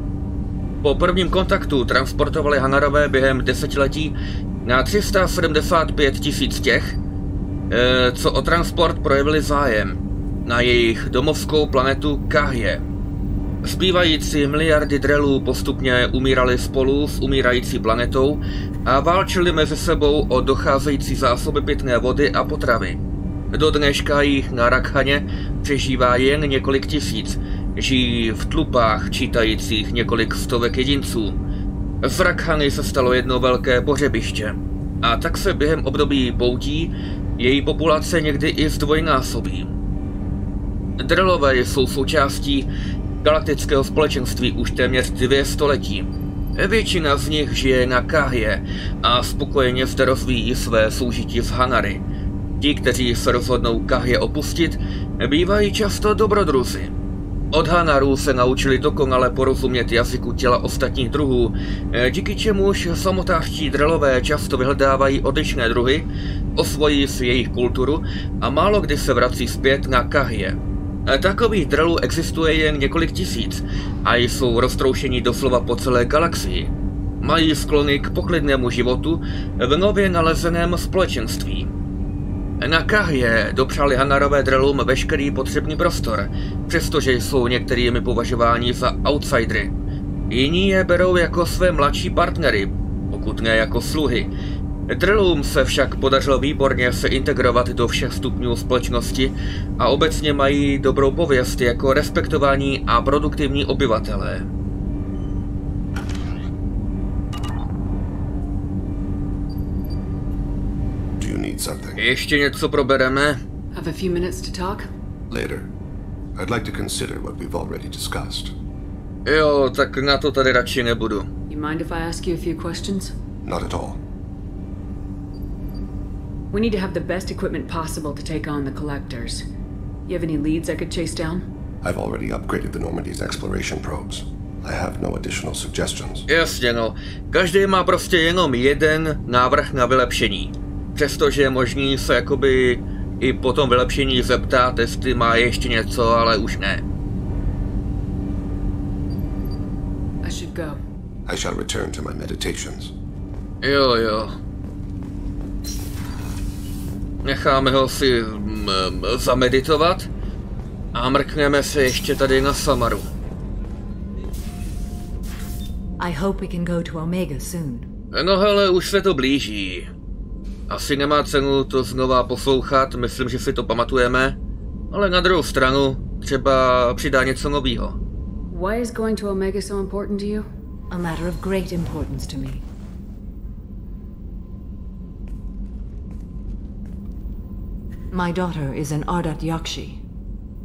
Po prvním kontaktu transportovali Hanarové během desetiletí na 375 000 těch, co o transport projevili zájem, na jejich domovskou planetu Kahje. Zbývající miliardy drellů postupně umírali spolu s umírající planetou a válčili mezi sebou o docházející zásoby pitné vody a potravy. Do dneška jich na Rakhaně přežívá jen několik tisíc, žijí v tlupách čítajících několik stovek jedinců. Z Rakhany se stalo jedno velké pohřebiště a tak se během období poutí její populace někdy i zdvojnásobí. Drellové jsou součástí galaktického společenství už téměř 2 století. Většina z nich žije na Kahje a spokojeně zde rozvíjí své soužití s Hanary. Ti, kteří se rozhodnou Kahje opustit, bývají často dobrodruzi. Od Hanarů se naučili dokonale porozumět jazyku těla ostatních druhů, díky čemuž samotářští drellové často vyhledávají odlišné druhy, osvojí si jejich kulturu a málo kdy se vrací zpět na Kahje. Takových drellů existuje jen několik tisíc a jsou roztroušení doslova po celé galaxii. Mají sklony k poklidnému životu v nově nalezeném společenství. Na Kahje dopřáli Hanarové drellům veškerý potřebný prostor, přestože jsou některými považováni za outsidery. Jiní je berou jako své mladší partnery, pokud ne jako sluhy. Drellům se však podařilo výborně se integrovat do všech stupňů společnosti a obecně mají dobrou pověst jako respektovaní a produktivní obyvatelé. Ještě něco probereme? Have a few minutes to talk? Later. I'd like to consider what we've already discussed. Jo, tak na to tady radši nebudu. You You mind if I ask you a few questions? Not at all. We need to have the best equipment possible to take on the Kolektorů. You have any leads I could chase down? I've already upgraded the Normandy's exploration probes. I have no additional suggestions. Jasně no, každý má prostě jenom jeden návrh na vylepšení. Přestože je možný se jakoby i po tom vylepšení zeptat, jestli má ještě něco, ale už ne. I should go. I shall return to my meditations. Jo. Necháme ho si zameditovat a mrkneme se ještě tady na Samaru. I hope we can go to Omega soon. No hele, už se to blíží. Asi nemá cenu to znova poslouchat, myslím, že si to pamatujeme. Ale na druhou stranu, třeba přidá něco novýho. Why is going to Omega so important to you? A matter of great importance to me. My daughter is an Ardat Yakshi,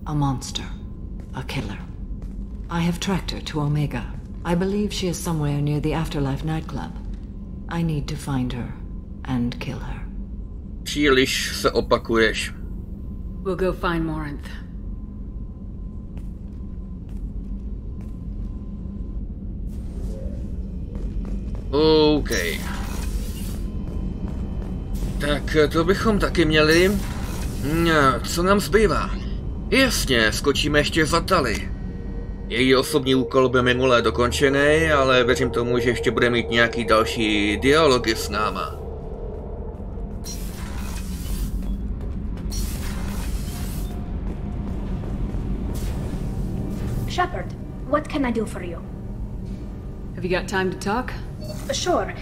a monster, a killer. I have tracked her to Omega. I believe she is somewhere near the Afterlife nightclub. I need to find her and kill her. Příliš se opakuješ. We'll go find Morinth. OK. Tak to bychom taky měli. Co nám zbývá? Jasně, skočíme ještě za Tali. Její osobní úkol byl minulé dokončený, ale věřím tomu, že ještě bude mít nějaký další dialogy s náma. Shepard, what can I do for you? Have you got time to talk? Sure.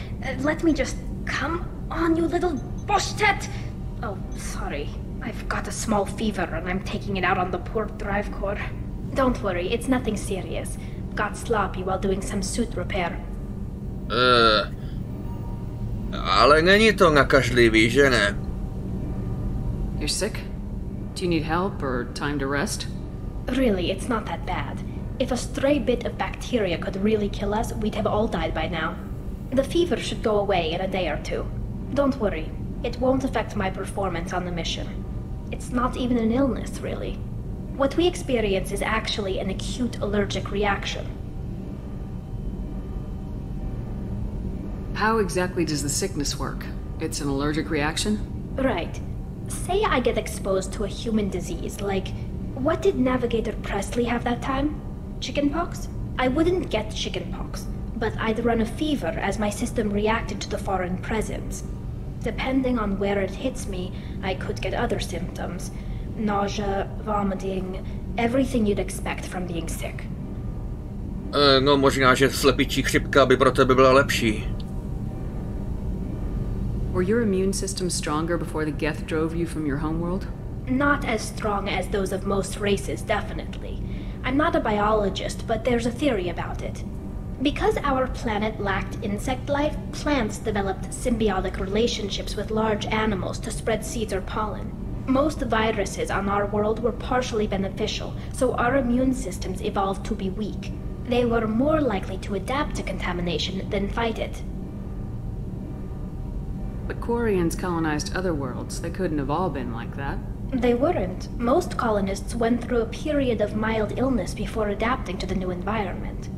Let me just... Come on, you little bushtet! Oh, sorry. I've got a small fever and I'm taking it out on the poor drive core. Don't worry, it's nothing serious. Got sloppy while doing some suit repair. Ale není to nakažlivý, že ne? You're sick? Do you need help or time to rest? Really, it's not that bad. If a stray bit of bacteria could really kill us, we'd have all died by now. The fever should go away in a day or two. Don't worry, it won't affect my performance on the mission. It's not even an illness, really. What we experience is actually an acute allergic reaction. How exactly does the sickness work? It's an allergic reaction? Right. Say I get exposed to a human disease, like... What did Navigator Presley have that time? Chickenpox? I wouldn't get chickenpox, but I'd run a fever as my system reacted to the foreign presence. Depending on where it hits me, I could get other symptoms. Nausea, vomiting, everything you'd expect from being sick. No možná, že slepičí chřipka by pro tebe byla lepší. Were your immune system stronger before the Geth drove you from your homeworld? Not as strong as those of most races, definitely. I'm not a biologist, but there's a theory about it. Because our planet lacked insect life, plants developed symbiotic relationships with large animals to spread seeds or pollen. Most viruses on our world were partially beneficial, so our immune systems evolved to be weak. They were more likely to adapt to contamination than fight it. But Quarians colonized other worlds. They couldn't have all been like that. They weren't. Most colonists went through a period of mild illness before adapting to the new environment.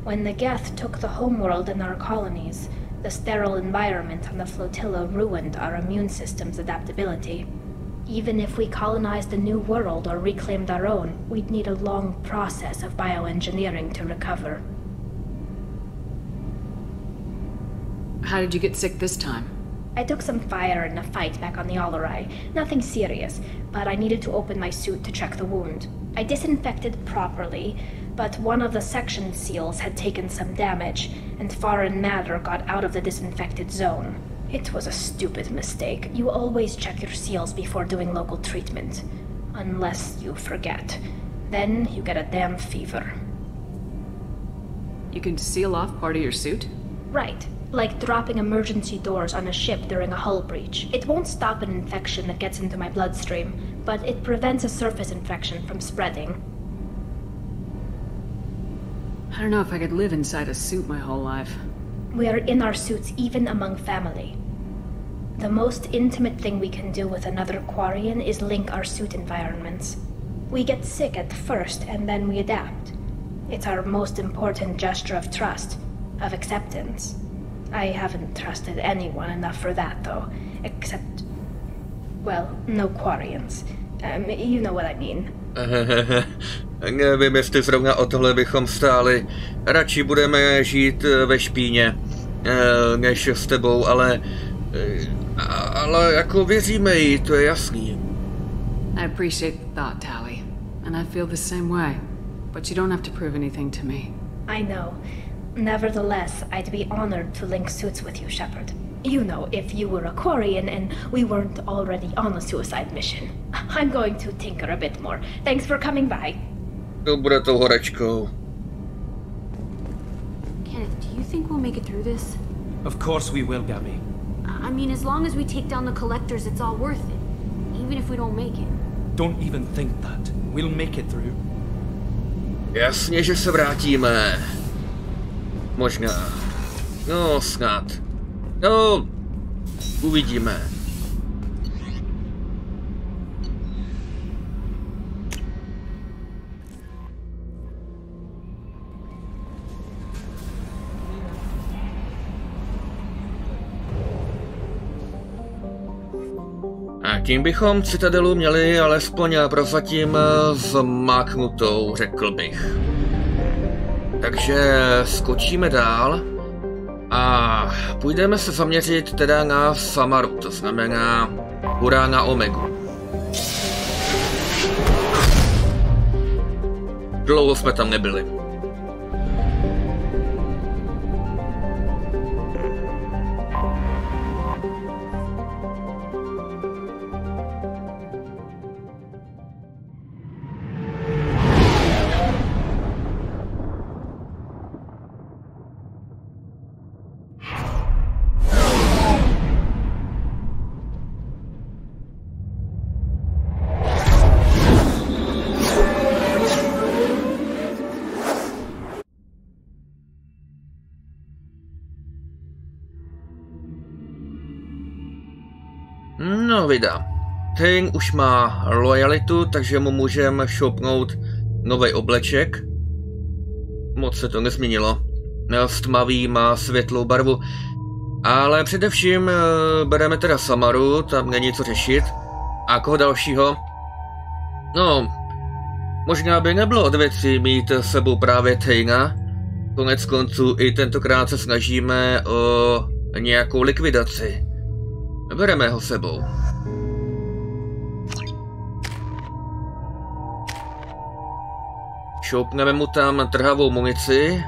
When the Geth took the homeworld and our colonies, the sterile environment on the flotilla ruined our immune system's adaptability. Even if we colonized a new world or reclaimed our own, we'd need a long process of bioengineering to recover. How did you get sick this time? I took some fire in a fight back on the Alarai. Nothing serious, but I needed to open my suit to check the wound. I disinfected properly, but one of the section seals had taken some damage, and foreign matter got out of the disinfected zone. It was a stupid mistake. You always check your seals before doing local treatment. Unless you forget. Then you get a damn fever. You can seal off part of your suit? Right. Like dropping emergency doors on a ship during a hull breach. It won't stop an infection that gets into my bloodstream, but it prevents a surface infection from spreading. I don't know if I could live inside a suit my whole life. We are in our suits even among family. The most intimate thing we can do with another Quarian is link our suit environments. We get sick at first and then we adapt. It's our most important gesture of trust, of acceptance. I haven't trusted anyone enough for that though, except, well, no Quarians. You know what I mean. Nevím, jestli zrovna o tohle bychom stáli. Radši budeme žít ve špíně, než s tebou, ale jako věříme jí, to je jasný. I appreciate the thought, Tally, and I feel the same way. But you don't have to prove anything to me. I know. Nevertheless, I'd be honored to link suits with you, Shepard. You know, if you were a Quarian and we weren't already on a suicide mission. I'm going to tinker a bit more. Thanks for coming by. To bude tou horečkou. Kenneth, do you think we'll make it through this? Of course we will, Gabby. I mean, as long as we take down the Kolektorů, it's all worth it. Even if we don't make it. Don't even think that. We'll make it through. Jasně, že se vrátíme. Možná. No, snad. No, uvidíme. A tím bychom citadelu měli alespoň prozatím zmáknutou, řekl bych. Takže skočíme dál a půjdeme se zaměřit teda na Samaru, to znamená hurá na Omegu. Dlouho jsme tam nebyli. No vida. Ten už má lojalitu, takže mu můžeme šoupnout nový obleček. Moc se to nezměnilo. Tmavý má světlou barvu. Ale především bereme teda Samaru, tam není co řešit. A koho dalšího? No, možná by nebylo od věci mít s sebou právě Tejna. Konec konců i tentokrát se snažíme o nějakou likvidaci. Bereme ho sebou. Šoupneme mu tam trhavou munici.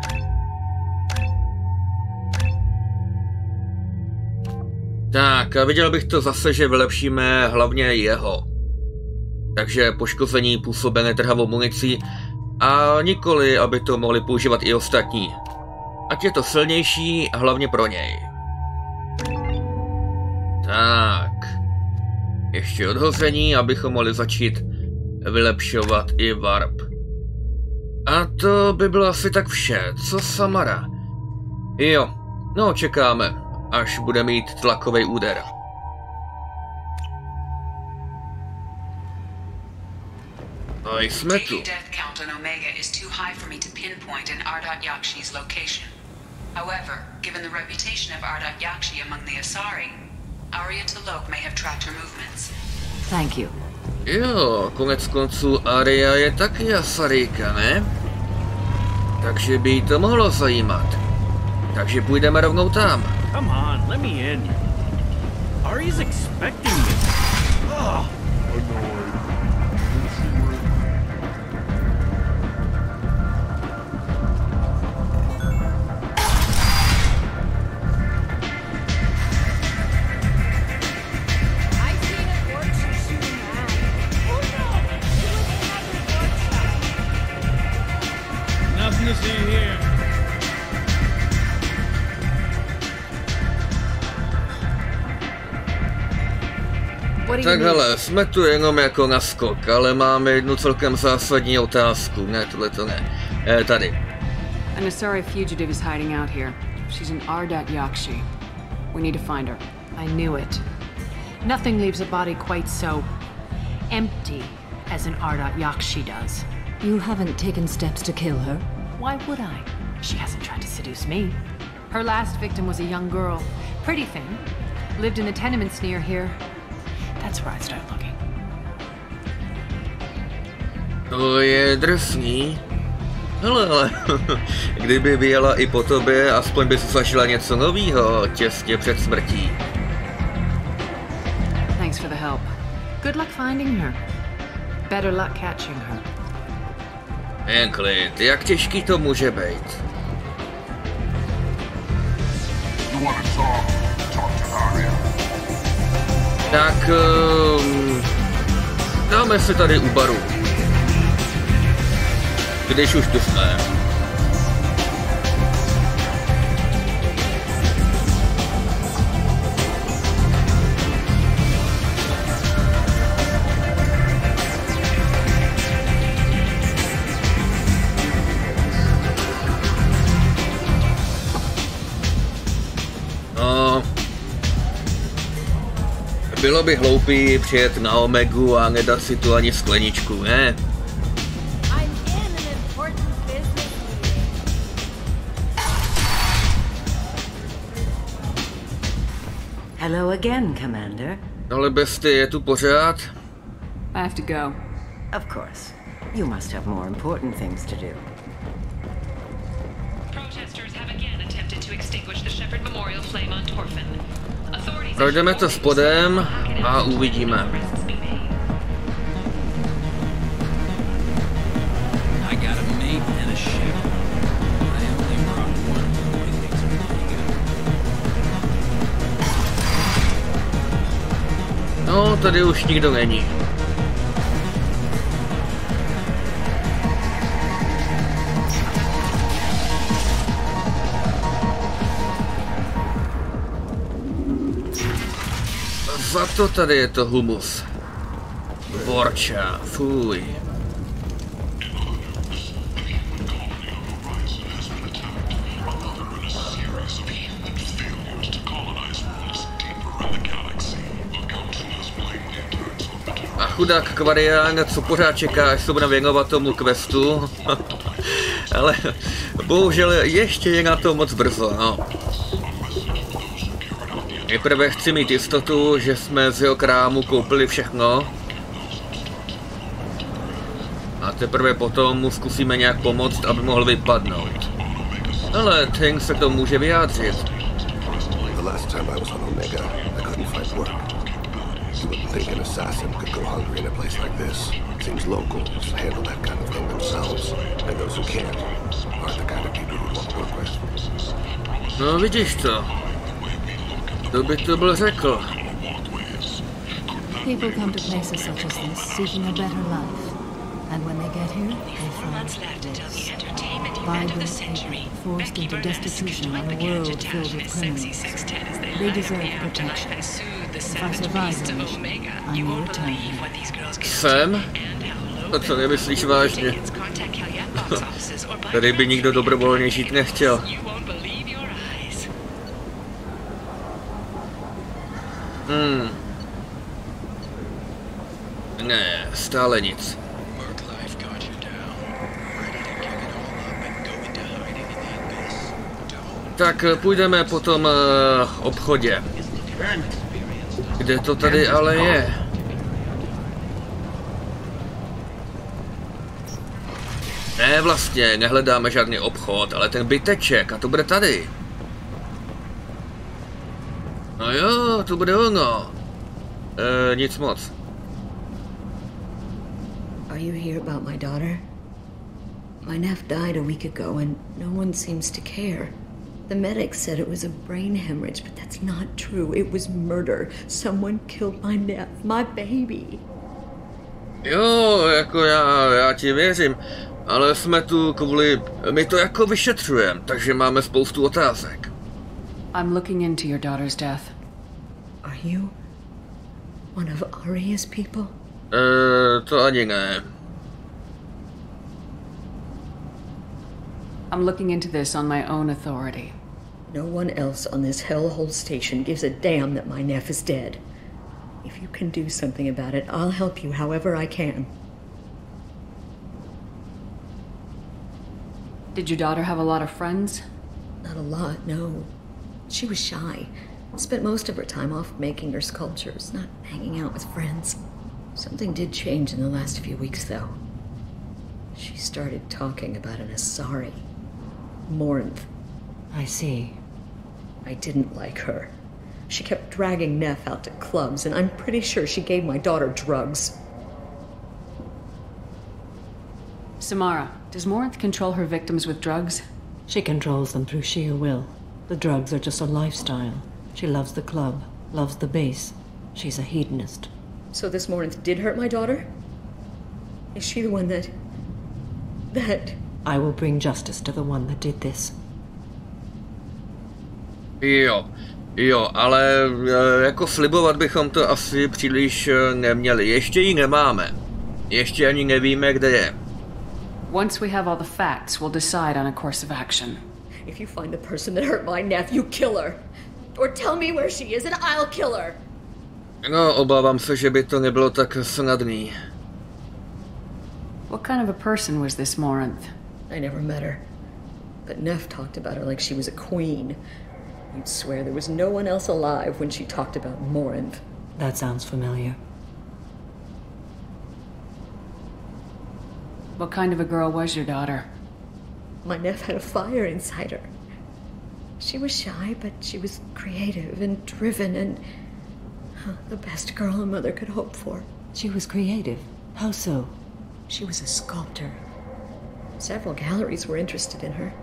Tak, a viděl bych to zase, že vylepšíme hlavně jeho. Takže poškození působené trhavou municí a nikoli, aby to mohli používat i ostatní. Ať je to silnější, hlavně pro něj. Tak. Ještě odhození, abychom mohli začít vylepšovat i warp. A to by bylo asi tak vše. Co Samara? Jo, no čekáme, až bude mít tlakový úder. A jsme tu. However, given the reputation of Yakshi among the Asari, Arya T'Loak may have tracked her movements. Thank you. Jo, konec konců Arya je taky asarijka, ne? Takže by jí to mohlo zajímat. Takže půjdeme rovnou tam. Come on, let me in. Arya's expecting me. Ugh. Tak hele, jsme tu jenom jako na skok, ale máme jednu celkem zásadní otázku. Ne, tohle to ne. Tady. An Asari fugitive is hiding out here. She's an Ardat Yakshi. We need to find her. I knew it. Nothing leaves a body quite so empty as an Ardat Yakshi does. You haven't taken steps to kill her? Why would I? She hasn't tried to seduce me. Her last victim was a young girl. Pretty thing. Lived in the tenements near here. That's where I'd start looking. To je drsný. Hele, ale kdyby vyjela i po tobě, aspoň bys zažila něco novýho těsně před smrtí. Thanks for the help. Good luck finding her. Better luck catching her. Jen klid, jak těžký to může být? Tak dáme se tady u baru. Když už tu jsme. No, bylo by hloupý přijet na Omegu a nedat si tu ani skleničku, ne? Hello again, Commander. Ale bestie je tu pořád? I have to go. Of course. You must have more important things to do. Protesters have again attempted to extinguish the Shepherd Memorial flame on Torfin. Authorities Projdeme to spodem a uvidíme. I got a mate and a ship. I only brought one. No, tady už nikdo není. Za to tady je to humus. Borča, fuj. A chudák Kvarián, co pořád čeká, až se bude věnovat tomu questu. Ale bohužel ještě je na to moc brzo, no. Nejprve chci mít jistotu, že jsme z jeho krámu koupili všechno. A teprve potom mu zkusíme nějak pomoct, aby mohl vypadnout. Ale Teng se to může vyjádřit. No vidíš to. Kdo by to byl řekl? People come to places such as this seeking a better life. And when they get here, they find vibrant people forced into destitution on a world filled with criminals. They deserve protection. If I survive the mission, I will return here. Jsem? To co nemyslíš vážně? Tady by nikdo dobrovolně žít nechtěl. Ne, stále nic. Tak půjdeme po tom obchodě. Kde to tady ale je? Ne, vlastně, nehledáme žádný obchod, ale ten byteček, a to bude tady. No jo, to bude ono. Nic moc. Are you here about my daughter? My nephew died a week ago and no one seems to care. The medics said it was a brain hemorrhage, but that's not true. It was murder. Someone killed my nephew, my baby. Jo, jako já ti věřím, ale jsme tu kvůli, my to jako vyšetřujeme, takže máme spoustu otázek. I'm looking into your daughter's death. Are you one of Arya's people? To ani ne. I'm looking into this on my own authority. No one else on this hellhole station gives a damn that my nephew is dead. If you can do something about it, I'll help you however I can. Did your daughter have a lot of friends? Not a lot, no. She was shy. Spent most of her time off making her sculptures, not hanging out with friends. Something did change in the last few weeks, though. She started talking about an Asari. Morinth. I see. I didn't like her. She kept dragging Neff out to clubs, and I'm pretty sure she gave my daughter drugs. Samara, does Morinth control her victims with drugs? She controls them through sheer will. The drugs are just a lifestyle. She loves the club, loves the base. She's a hedonist. So this Morinth did hurt my daughter? Is she the one that... I will bring justice to the one that did this. Jo, ale jako slibovat bychom to asi příliš neměli. Ještě ji nemáme. Ještě ani nevíme, kde je. Once we have all the facts, we'll decide on a course of action. If you find the person that hurt my nephew, kill her. Or tell me where she is and I'll kill her. No, obávám se, že by to nebylo tak snadný. What kind of a person was this Morinth? I never met her. But Neff talked about her like she was a queen. You'd swear there was no one else alive when she talked about Morinth. That sounds familiar. What kind of a girl was your daughter? My Neff had a fire inside her. She was shy, but she was creative and driven and the best girl a mother could hope for. She was creative? How so? She was a sculptor. Several galleries were interested in her.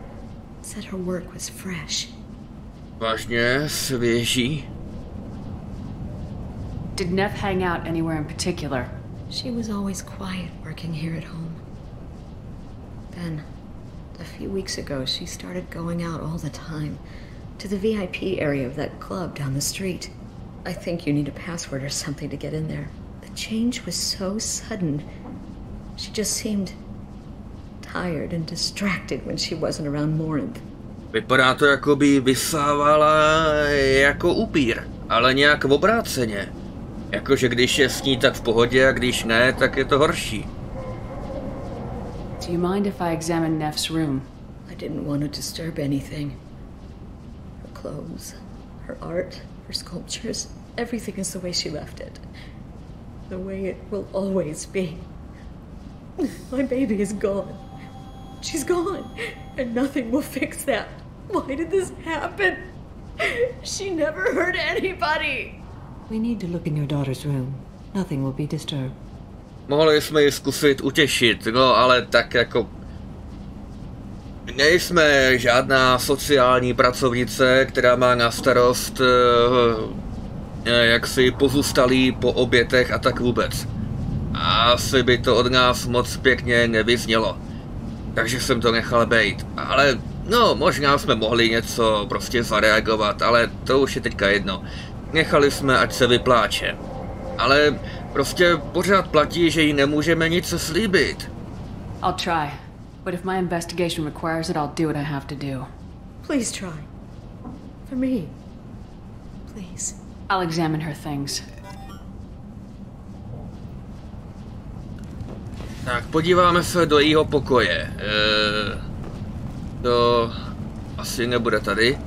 Said her work was fresh. Vážně, svěží? Did Neff hang out anywhere in particular? She was always quiet working here at home. Then, a few weeks ago, she started going out all the time. To the VIP area of that club down the street. I think you need a password or something to get in there. The change was so sudden. She just seemed tired and distracted when she wasn't around Morinth. Vypadá to, jako by vysávala jako upír, ale nějak obráceně. Jakože když je s ní tak v pohodě a když ne, tak je to horší. Do you mind if I examine Neff's room? I didn't want to disturb anything. Her clothes, her art, her sculptures, everything is the way she left it. The way it will always be. My baby is gone. She's gone, and nothing will fix that. Why did this happen? She never hurt anybody. We need to look in your daughter's room. Nothing will be disturbed. Mohli jsme ji zkusit utěšit, no ale tak jako... Nejsme žádná sociální pracovnice, která má na starost jaksi pozůstalí po obětech a tak vůbec. Asi by to od nás moc pěkně nevyznělo. Takže jsem to nechal bejt. Ale no, možná jsme mohli něco prostě zareagovat, ale to už je teďka jedno. Nechali jsme, ať se vypláče. Ale prostě pořád platí, že jí nemůžeme nic slíbit. I'll try, but if my investigation requires it, I'll do what I have to do. Please try. For me. Please. I'll examine her things. Tak, podíváme se do jejího pokoje. To asi nebude tady.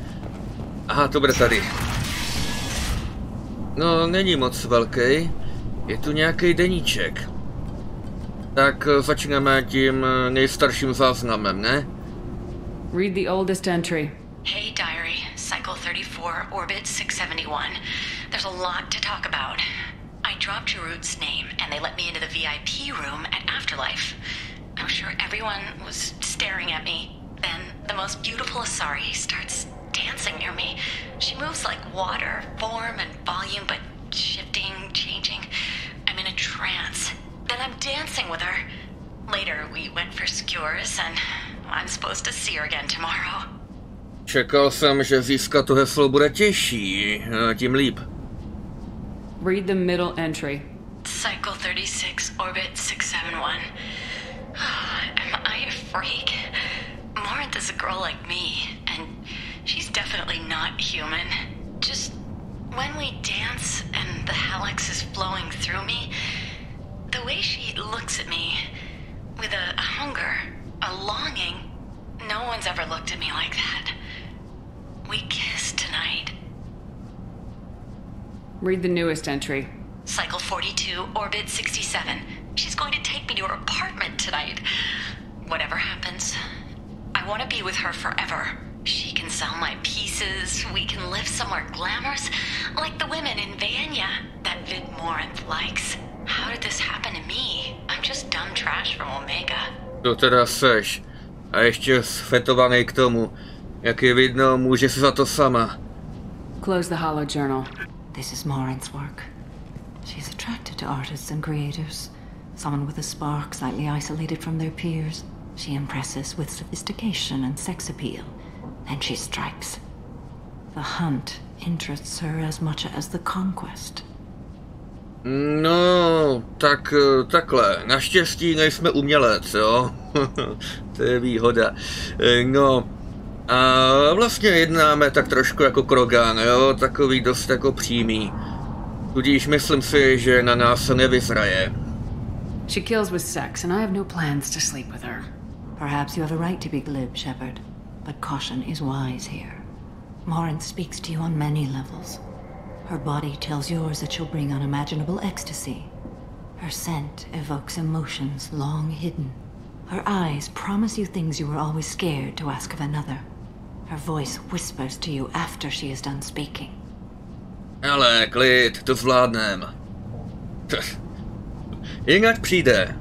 Aha, to bude tady. No, není moc velký. Je tu nějaký deníček. Tak začneme tím nejstarším záznamem, ne? Read the oldest entry. Hey diary, cycle 34, orbit 671. There's a lot to talk about. I dropped Jarut's name and they let me into the VIP room at Afterlife. I'm sure everyone was staring at me. Then the most beautiful Asari starts dancing near me. She moves like water, form and volume, but shifting, changing. I'm in a trance. Then I'm dancing with her. Later we went for skewers and I'm supposed to see her again tomorrow. Čekal jsem, že získat to heslo bude těžší, tím líp. Read the middle entry. Cycle 36, orbit 671. Am I a freak? Morinth is a girl like me, and She's definitely not human. Just when we dance and the helix is flowing through me, the way she looks at me with a hunger, a longing, no one's ever looked at me like that. We kissed tonight. Read the newest entry. Cycle 42, orbit 67. She's going to take me to her apartment tonight. Whatever happens, I want to be with her forever. She can sell my pieces, we can live somewhere glamorous, like the women in Vanya that Vid Morinth likes. How did this happen to me? I'm just dumb trash from Omega. To teda seš. A ještě sfetovaný k tomu. Jak je vidno, může si za to sama. Close the hollow journal. This is Morinth's work. She's attracted to artists and creators. Someone with a spark, slightly isolated from their peers. She impresses with sophistication and sex appeal. Then she strikes. The hunt interests her as much as the conquest. No, tak takhle. Naštěstí nejsme umělec, jo? To je výhoda. No, a vlastně jednáme tak trošku jako Krogan, jo? Takový dost jako přímý. Tudíž myslím si, že na nás se nevyzraje. She kills with sex, and I have no plans to sleep with her. Perhaps you have a right to be glib, Shepard, but caution is wise here. Morinth speaks to you on many levels. Her body tells yours that she'll bring unimaginable ecstasy. Her scent evokes emotions long hidden. Her eyes promise you things you were always scared to ask of another. Her voice whispers to you after she is done speaking. Ale klid, to zvládnem. Jinak přijde.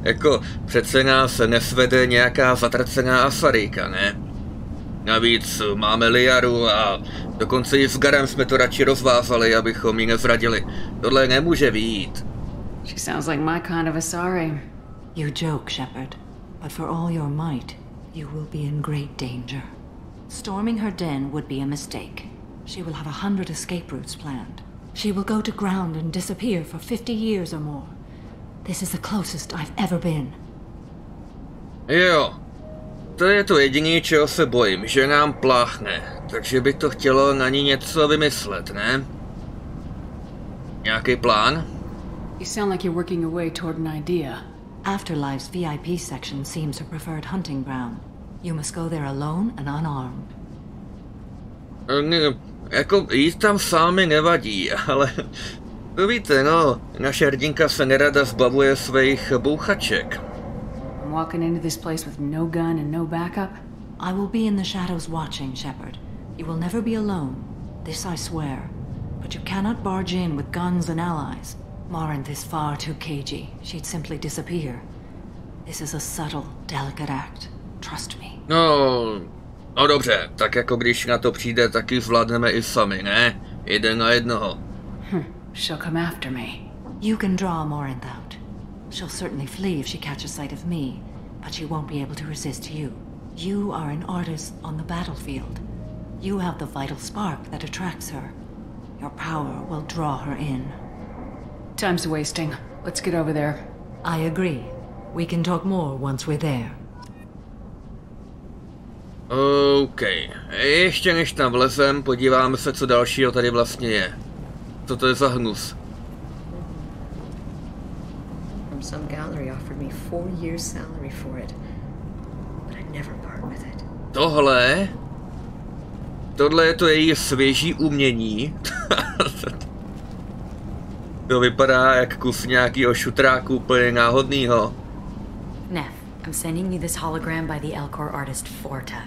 Jako přece nás nesvede nějaká zatracená asarijka, ne? Navíc máme Liaru a dokonce i s Garem jsme to radši rozvázali, abychom ji nezradili. Tohle nemůže vyjít. She sounds like my kind of asari. You joke, Shepard, but for all your might, you will be in great danger. Storming her den would be a mistake. She will have 100 escape routes planned. She will go to ground and disappear for 50 years or more. This is the closest I've ever been. Jo, to je to jediné, čeho se bojím, že nám pláchne. Takže by to chtělo na ní něco vymyslet, ne? Nějaký plán? You sound like you're working your way toward an idea. Afterlife's VIP section seems her preferred hunting ground. You must go there alone and unarmed. Jako jít tam sami nevadí, ale to víte, no, naše hrdinka se nerada zbavuje svých bouchaček. I'm walking into this place with no gun and no backup. I will be in the shadows watching, Shepard. You will never be alone. This I swear. But you cannot barge in with guns and allies. Morinth is far too cagey. She'd simply disappear. This is a subtle, delicate act. Trust me. No dobře, tak jako když na to přijde, taky zvládneme i sami, ne? Jeden na jednoho. She'll come after me. You can draw Morinth out. She'll certainly flee if she catches sight of me, but she won't be able to resist you. You are an artist on the battlefield. You have the vital spark that attracts her. Your power will draw her in. Time's wasting. Let's get over there. I agree. We can talk more once we're there. OK. Ještě než tam vlezem, podíváme se, co dalšího tady vlastně je. Co to je za hnus? Some gallery offered me 4 years salary for it, but I'd never part with it. Tohle je to její svěží umění. To vypadá jak kus nějakýho šutráku úplně náhodnýho. Neff, I'm sending you this hologram by the Elcor artist Forta.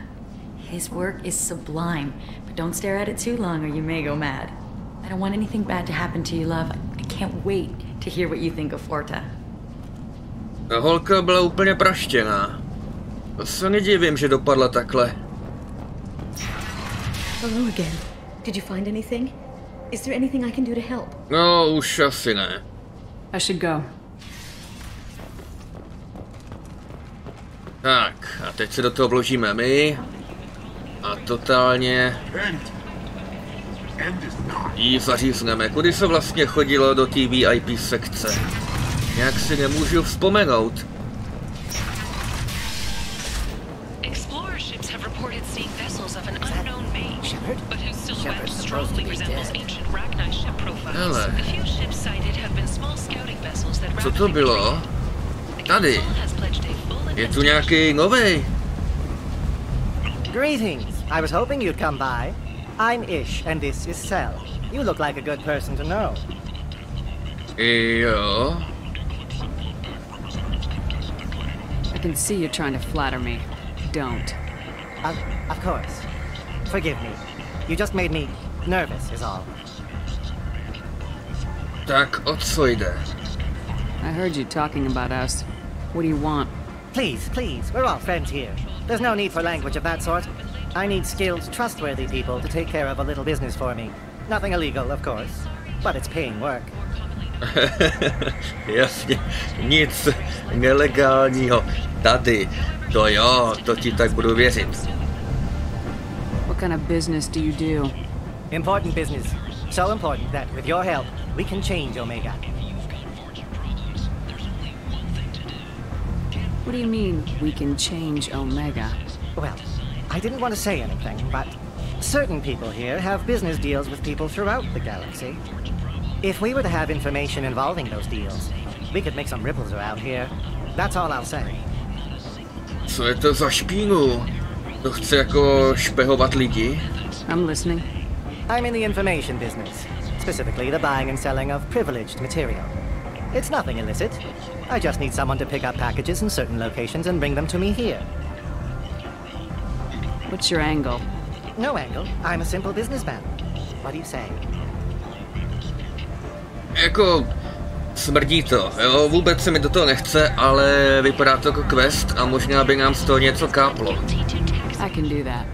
His work is sublime, but don't stare at it too long or you may go mad. I don't want anything bad to happen to you, love. I can't wait to hear what you think of Forta. Ta holka byla úplně praštěná. To se nedivím, že dopadla takhle. Hello again. Did you find anything? Is there anything I can do to help? No, už asi ne. I should go. Tak, a teď se do toho vložíme my. A totálně jí zařízneme. Kudy se vlastně chodilo do té VIP sekce? Nějak si nemůžu vzpomenout. Explorer ships have reported seeing vessels of an unknown mage, but whose silhouette strongly resembles ancient Rachni ship profiles. The few ships sighted have been small scouting vessels that Co to bylo? Tady. Je tu nějaký novej? Greetings. I was hoping you'd come by. I'm Ish, and this is Sel. You look like a good person to know. Jo. I can see you're trying to flatter me. Don't. Of course. Forgive me. You just made me nervous, is all. Tak o co jde? I heard you talking about us. What do you want? Please, please. We're all friends here. There's no need for language of that sort. I need skilled, trustworthy people to take care of a little business for me. Nothing illegal, of course, but it's paying work. Jasně, nic nelegálního tady. To jo, to ti tak budu věřit. What kind of business do you do? Important business. So important that, with your help, we can change Omega. What do you mean, we can change Omega? Well, I didn't want to say anything, but certain people here have business deals with people throughout the galaxy. If we were to have information involving those deals, we could make some ripples around here. That's all I'll say. Co je to za špínu? To chce jako špehovat lidi? I'm listening. I'm in the information business, specifically the buying and selling of privileged material. It's nothing illicit. I just need someone to pick up packages in certain locations and bring them to me here. What's your angle? No angle. I'm a simple businessman. What do you say? Jako smrdí to, jo, vůbec se mi do toho nechce, ale vypadá to jako quest a možná by nám z toho něco káplo. I can do that.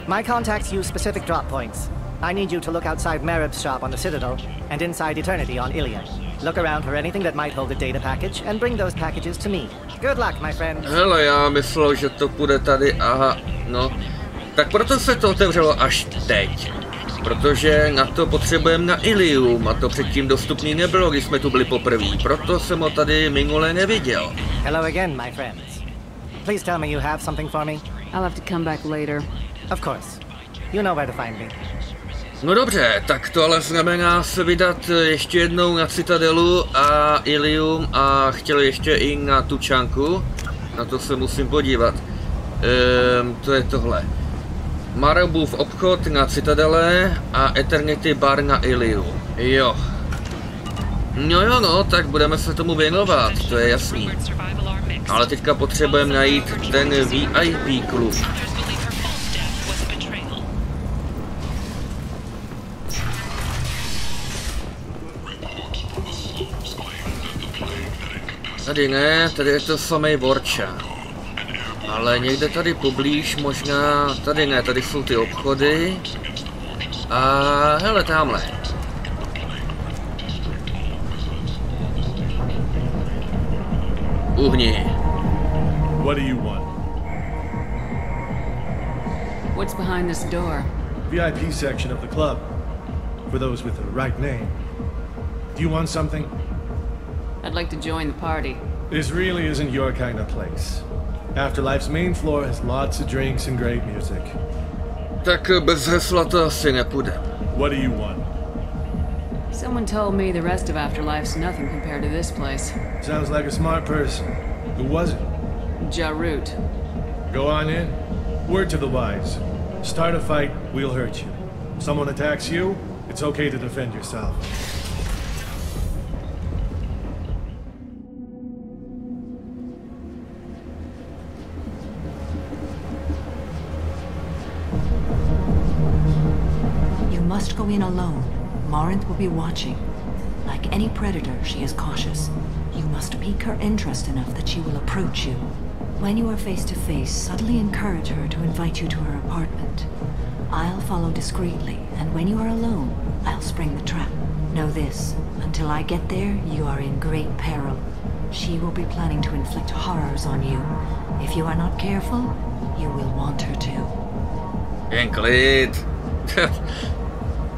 My contacts use specific drop points. I need you to look outside Merib's shop on the Citadel and inside Eternity on Ilion. Look around for anything that might hold a data package and bring those packages to me. Good luck, my friend. Hele, já myslel, že to půjde tady, aha, no. Tak proto se to otevřelo až teď. Protože na to potřebujeme na Ilium a to předtím dostupný nebylo, když jsme tu byli poprvé. Proto jsem ho tady minule neviděl. Hello again, my friends. Please tell me you have something for me. I'll have to come back later. Of course. You know where to find me. No dobře, tak to ale znamená se vydat ještě jednou na Citadelu a Ilium a chtěl ještě i na tu čanku. Na to se musím podívat. To je tohle. Marabův obchod na Citadele a Eternity Bar na Iliu. Jo. No, tak budeme se tomu věnovat, to je jasný. Ale teďka potřebujeme najít ten VIP klub. Tady ne, tady je to samej Vorča. Ale někde tady poblíž možná, tady ne, tady jsou ty obchody. A hele, tamhle. Uhni. What do you want? What's behind this door? VIP section of the club. For those with the right name. Do you want something? I'd like to join the party. This really isn't your kind of place. Afterlife's main floor has lots of drinks and great music. Tak bez hesla to asi nepůjde. What do you want? Someone told me the rest of Afterlife's nothing compared to this place. Sounds like a smart person. Who was it? Jarut. Go on in. Word to the wise. Start a fight, we'll hurt you. Someone attacks you, it's okay to defend yourself. Must go in alone. Morinth will be watching. Like any predator, she is cautious. You must pique her interest enough that she will approach you. When you are face to face, subtly encourage her to invite you to her apartment. I'll follow discreetly, and when you are alone, I'll spring the trap. Know this, until I get there, you are in great peril. She will be planning to inflict horrors on you. If you are not careful, you will want her to. Jen klid.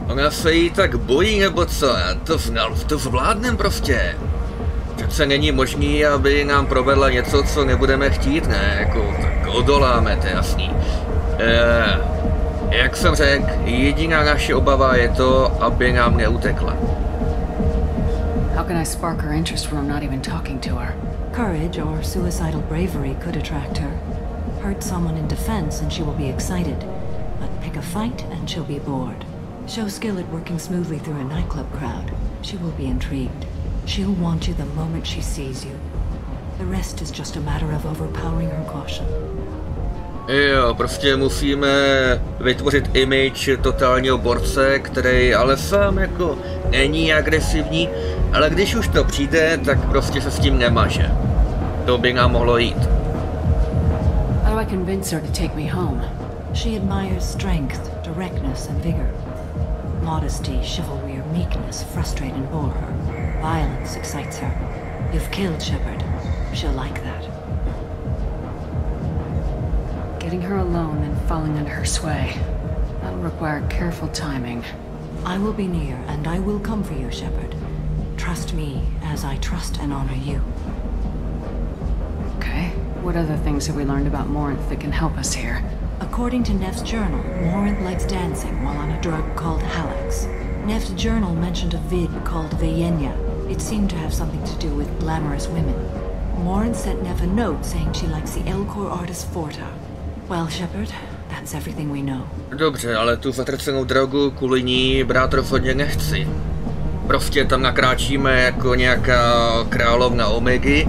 Ona se jí tak bojí, nebo co? Já to znal, to zvládnem prostě. Přece není možný, aby nám provedla něco, co nebudeme chtít, ne? Jako, tak odoláme, to je jasný. Jak jsem řekl, jediná naše obava je to, aby nám neutekla. How can I spark her interest when I'm not even talking to her? Courage or suicidal bravery could attract her. Hurt someone in defense and she will be excited. But pick a fight and she'll be bored. Show skill at working smoothly through a nightclub crowd. She will be intrigued. She'll want you the moment she sees you. The rest is just a matter of overpowering her caution. Jo, prostě musíme vytvořit image totálního borce, který ale sám jako není agresivní, ale když už to přijde, tak prostě se s tím nemaže. To by nám mohlo jít. How do I convince her to take me home? She admires strength, directness, and vigor. Modesty, chivalry, or meekness frustrate and bore her. Violence excites her. You've killed Shepard. She'll like that. Getting her alone and falling under her sway. That'll require careful timing. I will be near, and I will come for you, Shepard. Trust me, as I trust and honor you. Okay. What other things have we learned about Morinth that can help us here? According to Neff's journal, Morinth likes dancing while on a drug called Halax. Neff's journal mentioned a vid called Vayenya. It seemed to have something to do with glamorous women. Morinth sent Neff a note saying she likes the Elcor artist Forta. Well, Shepard, that's everything we know. Dobře, ale tu zatracenou drogu kvůli ní brát rozhodně nechci. Prostě tam nakráčíme jako nějaká královna Omegy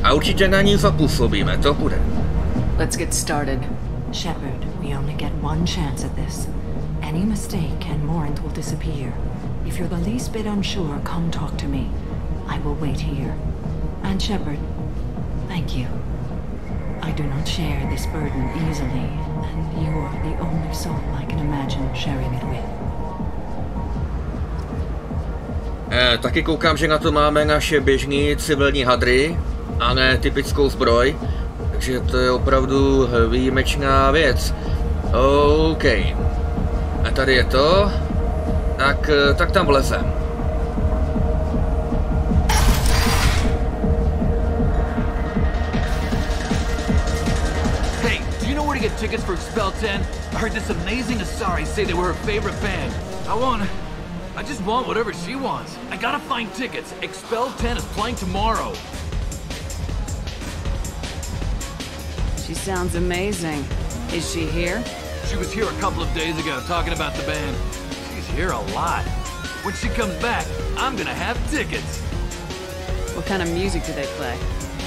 a určitě na ní zapůsobíme, to bude. Let's get started. Shepard, we only get one chance at this. Any mistake and Morinth will disappear. If you're the least bit unsure, come talk to me. I will wait here. And Shepard, thank you. I do not share this burden easily, and you are the only soul I can imagine sharing it with. Taky koukám, že na to máme naše běžný civilní hadry, a ne typickou zbroj, takže to je opravdu výjimečná věc. OK. A tady je to. Tak tam vlezem. Hey, do you know where to get tickets for Expel 10? I heard this amazing Asari say they were her favorite band. I just want whatever she wants. I gotta find tickets. Expel 10 is playing tomorrow. She sounds amazing. Is she here? She was here a couple of days ago talking about the band. She's here a lot. When she comes back, I'm gonna have tickets. What kind of music do they play?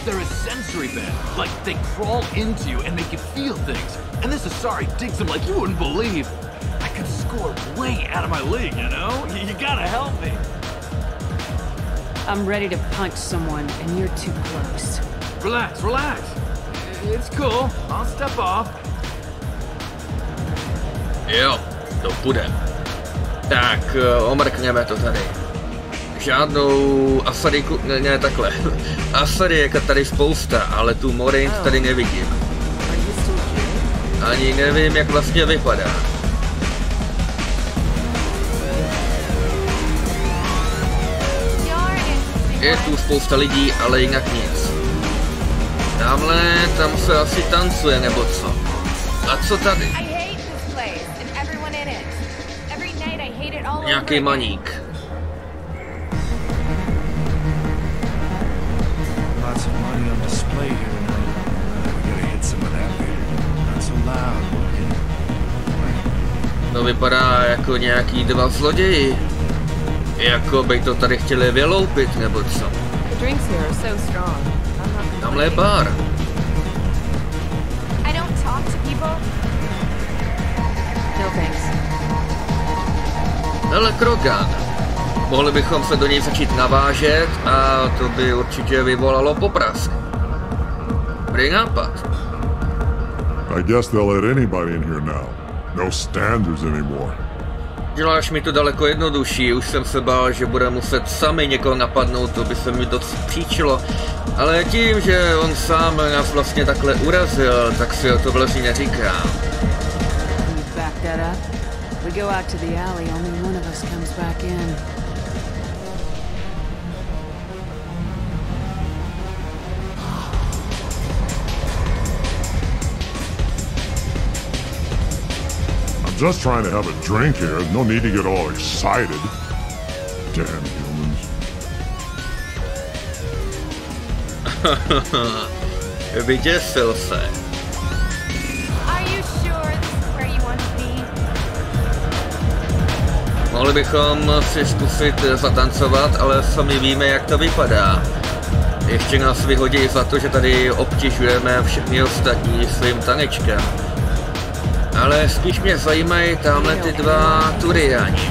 They're a sensory band. Like, they crawl into you and make you feel things. And this Asari digs them like you wouldn't believe. I could score way out of my league, you know? You gotta help me. I'm ready to punch someone, and you're too close. Relax, relax. It's cool. I'll step off. Jo, to bude. Tak, omrkněme to tady. Žádnou asarijku, ne takhle. Asarijeka tady spousta, ale tu Morinth tady nevidím. Ani nevím, jak vlastně vypadá. Je tu spousta lidí, ale jinak nic. Tam se asi tancuje, nebo co? A co tady? Nějaký maník. To vypadá jako nějaký dva zloději. Jako by to tady chtěli vyloupit, nebo co? Tamhle je bar. Hele, Krogan. Mohli bychom se do něj začít navážet a to by určitě vyvolalo poprask. Dobrý nápad. I guess they'll let anybody in here now. No standards anymore. Děláš mi to daleko jednodušší, už jsem se bál, že bude muset sami někoho napadnout, to by se mi dost příčilo. Ale tím, že on sám nás vlastně takhle urazil, tak si o to vlastně neříkám. We go out to the alley, only one of us comes back in. I'm just trying to have a drink here. No need to get all excited. Damn humans. Vyděsil se. Are you sure this is where you want to be? Mohli bychom si zkusit zatancovat, ale sami víme, jak to vypadá. Ještě nás vyhodí za to, že tady obtěžujeme všechny ostatní svým tanečkem. Ale spíš mě zajímají tamhle ty dva Turiani.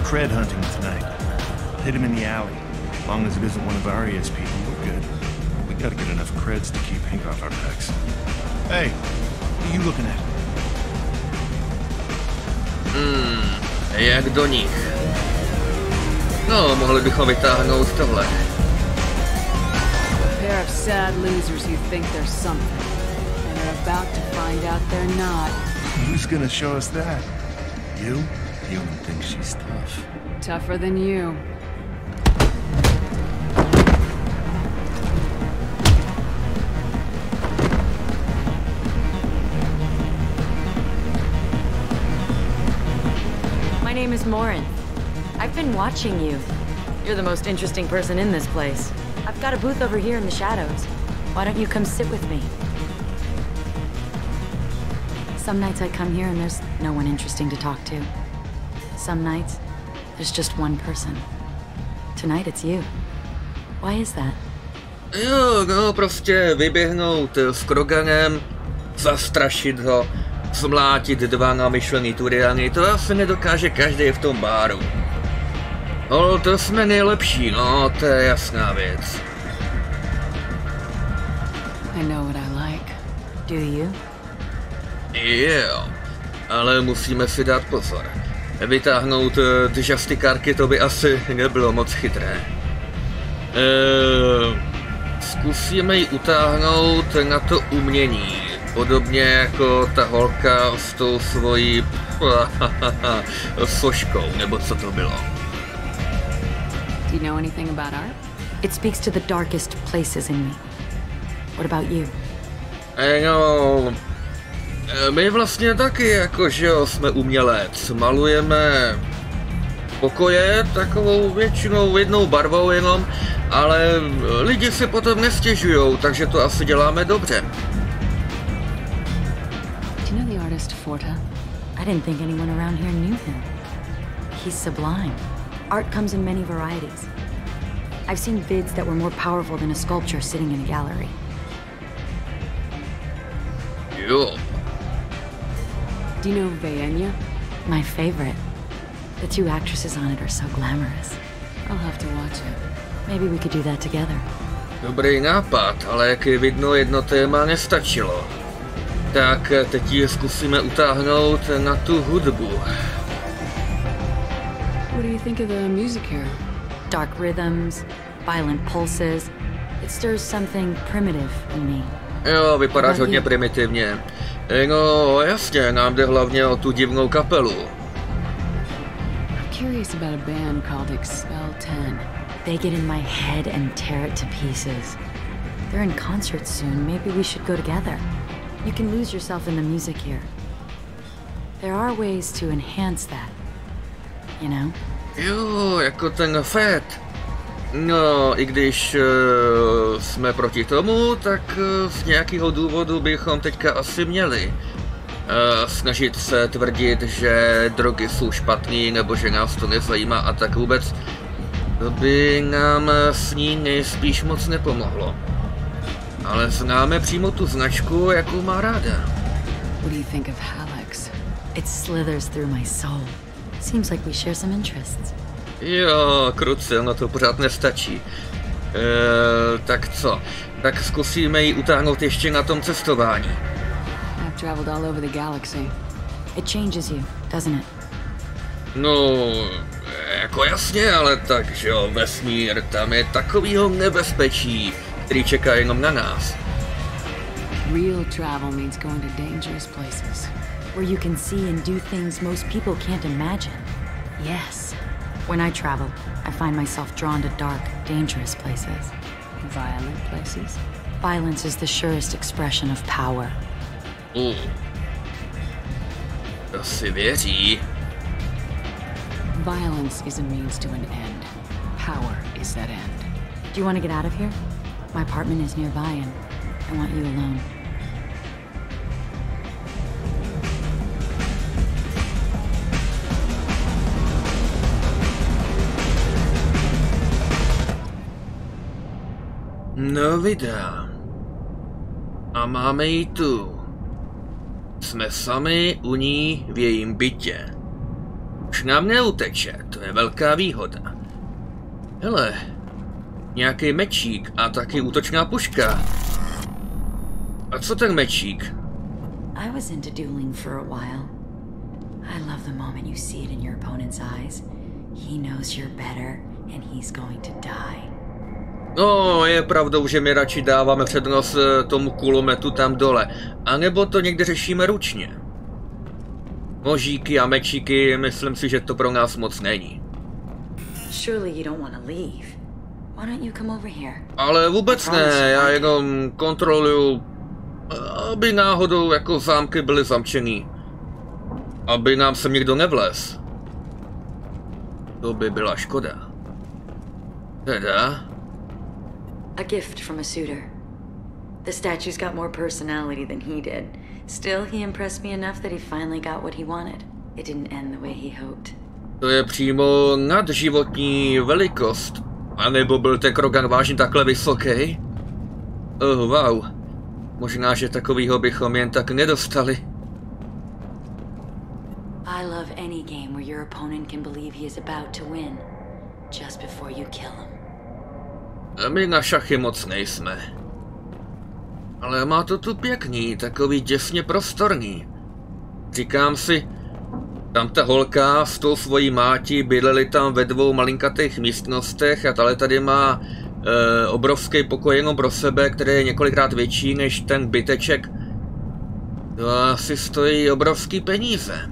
Cred hunting tonight. Hit him in the alley. As long as it isn't one of Arya's people, we're good. We gotta get enough creds to keep Hank off our backs. Hey, what are you looking at? Jak do nich. No, mohli bychom vytáhnout tohle. A pair of sad losers who think they're something, and are about to find out they're not. Who's gonna show us that? You? You don't think she's tough. Tougher than you. My name is Morin. I've been watching you. You're the most interesting person in this place. I've got a booth over here in the shadows. Why don't you come sit with me? Some nights I come here and there's no one interesting to talk to. Some nights, there's just one person. Tonight it's you. Why is that? Jo, no prostě vyběhnout s Kroganem, zastrašit ho, zmlátit dva namyšlený Turiany, to asi nedokáže každý v tom báru. No, to jsme nejlepší, no, to je jasná věc. I know what I like. Do you? Jo, ale musíme si dát pozor. Vytáhnout džastikárky to by asi nebylo moc chytré. Zkusíme ji utáhnout na to umění. Podobně jako ta holka s tou svojí soškou, nebo co to bylo. Do you know anything about art? It speaks to the darkest places in me. What about you? No, my vlastně taky, jakože jo, jsme umělec. Malujeme pokoje takovou většinou jednou barvou jenom, ale lidi si potom nestěžujou, takže to asi děláme dobře. Do you know the artist Forta? I didn't think anyone around here knew him. He's sublime. Art comes in many varieties. I've seen vids that were more powerful than a sculpture sitting in a gallery. Jo. Do you know Vayenya? My favorite. The two actresses on it are so glamorous. I'll have to watch it. Maybe we could do that together. Dobrý nápad, ale jak je vidno, jedno téma nestačilo. Tak teď ji zkusíme utáhnout na tu hudbu. What do you think of the music here? Dark rhythms, violent pulses. It stirs something primitive in me. Jo, vypadáš hodně primitivně. No, jasně, nám jde hlavně o tu divnou kapelu. I'm curious about a band called Expel 10. They get in my head and tear it to pieces. They're in concert soon. Maybe we should go together. You can lose yourself in the music here. There are ways to enhance that. You know? Jo, jako ten Fed. No, i když jsme proti tomu, tak z nějakého důvodu bychom teďka asi měli. Snažit se tvrdit, že drogy jsou špatný, nebo že nás to nezajímá a tak vůbec. To by nám s ní nejspíš moc nepomohlo. Ale známe přímo tu značku, jakou má ráda. What do you think of Alex? It slithers through my soul. Seems like we share some interests. Jo, kruce, no to pořád nestačí. Tak co? Tak zkusíme ji utáhnout ještě na tom cestování. I've traveled all over the galaxy. It changes you, doesn't it? No, jako jasně, ale tak, že jo, vesmír, tam je takovýho nebezpečí, který čeká jenom na nás. Real travel means going to dangerous places. Where you can see and do things most people can't imagine. Yes. When I travel, I find myself drawn to dark, dangerous places. Violent places? Violence is the surest expression of power. To si věří. Violence is a means to an end. Power is that end. Do you want to get out of here? My apartment is nearby and I want you alone. No vydá. A máme ji tu. Jsme sami u ní v jejím bytě. Už nám neuteče, to je velká výhoda. Hele, nějaký mečík a taky útočná puška. A co ten mečík? I was into dueling for a while. I love the moment you see it in your opponent's eyes. He knows you're better and he's going to die. No, je pravdou, že my radši dáváme přednost tomu kulometu tam dole. A nebo to někdy řešíme ručně. Nožíky a mečíky, myslím si, že to pro nás moc není. Ale vůbec ne, já jenom kontroluju, aby náhodou jako zámky byly zamčený. Aby nám sem někdo nevlez. To by byla škoda. Teda? A gift from a suitor. The statue's got more personality than he did. Still, he impressed me enough that he finally got what he wanted. It didn't end the way he hoped. To je přímo nadživotní velikost. A nebo byl ten krogan vážně takhle vysoký? Oh, wow. Možná, že takovýho bychom jen tak nedostali. I love any game where your opponent can believe he is about to win. Just before you kill him. A my na šachy moc nejsme. Ale má to tu pěkný, takový děsně prostorný. Říkám si, tam ta holka s tou svojí mátí bydleli tam ve dvou malinkatých místnostech a tady má obrovský pokoj jenom pro sebe, který je několikrát větší než ten byteček. To asi stojí obrovský peníze.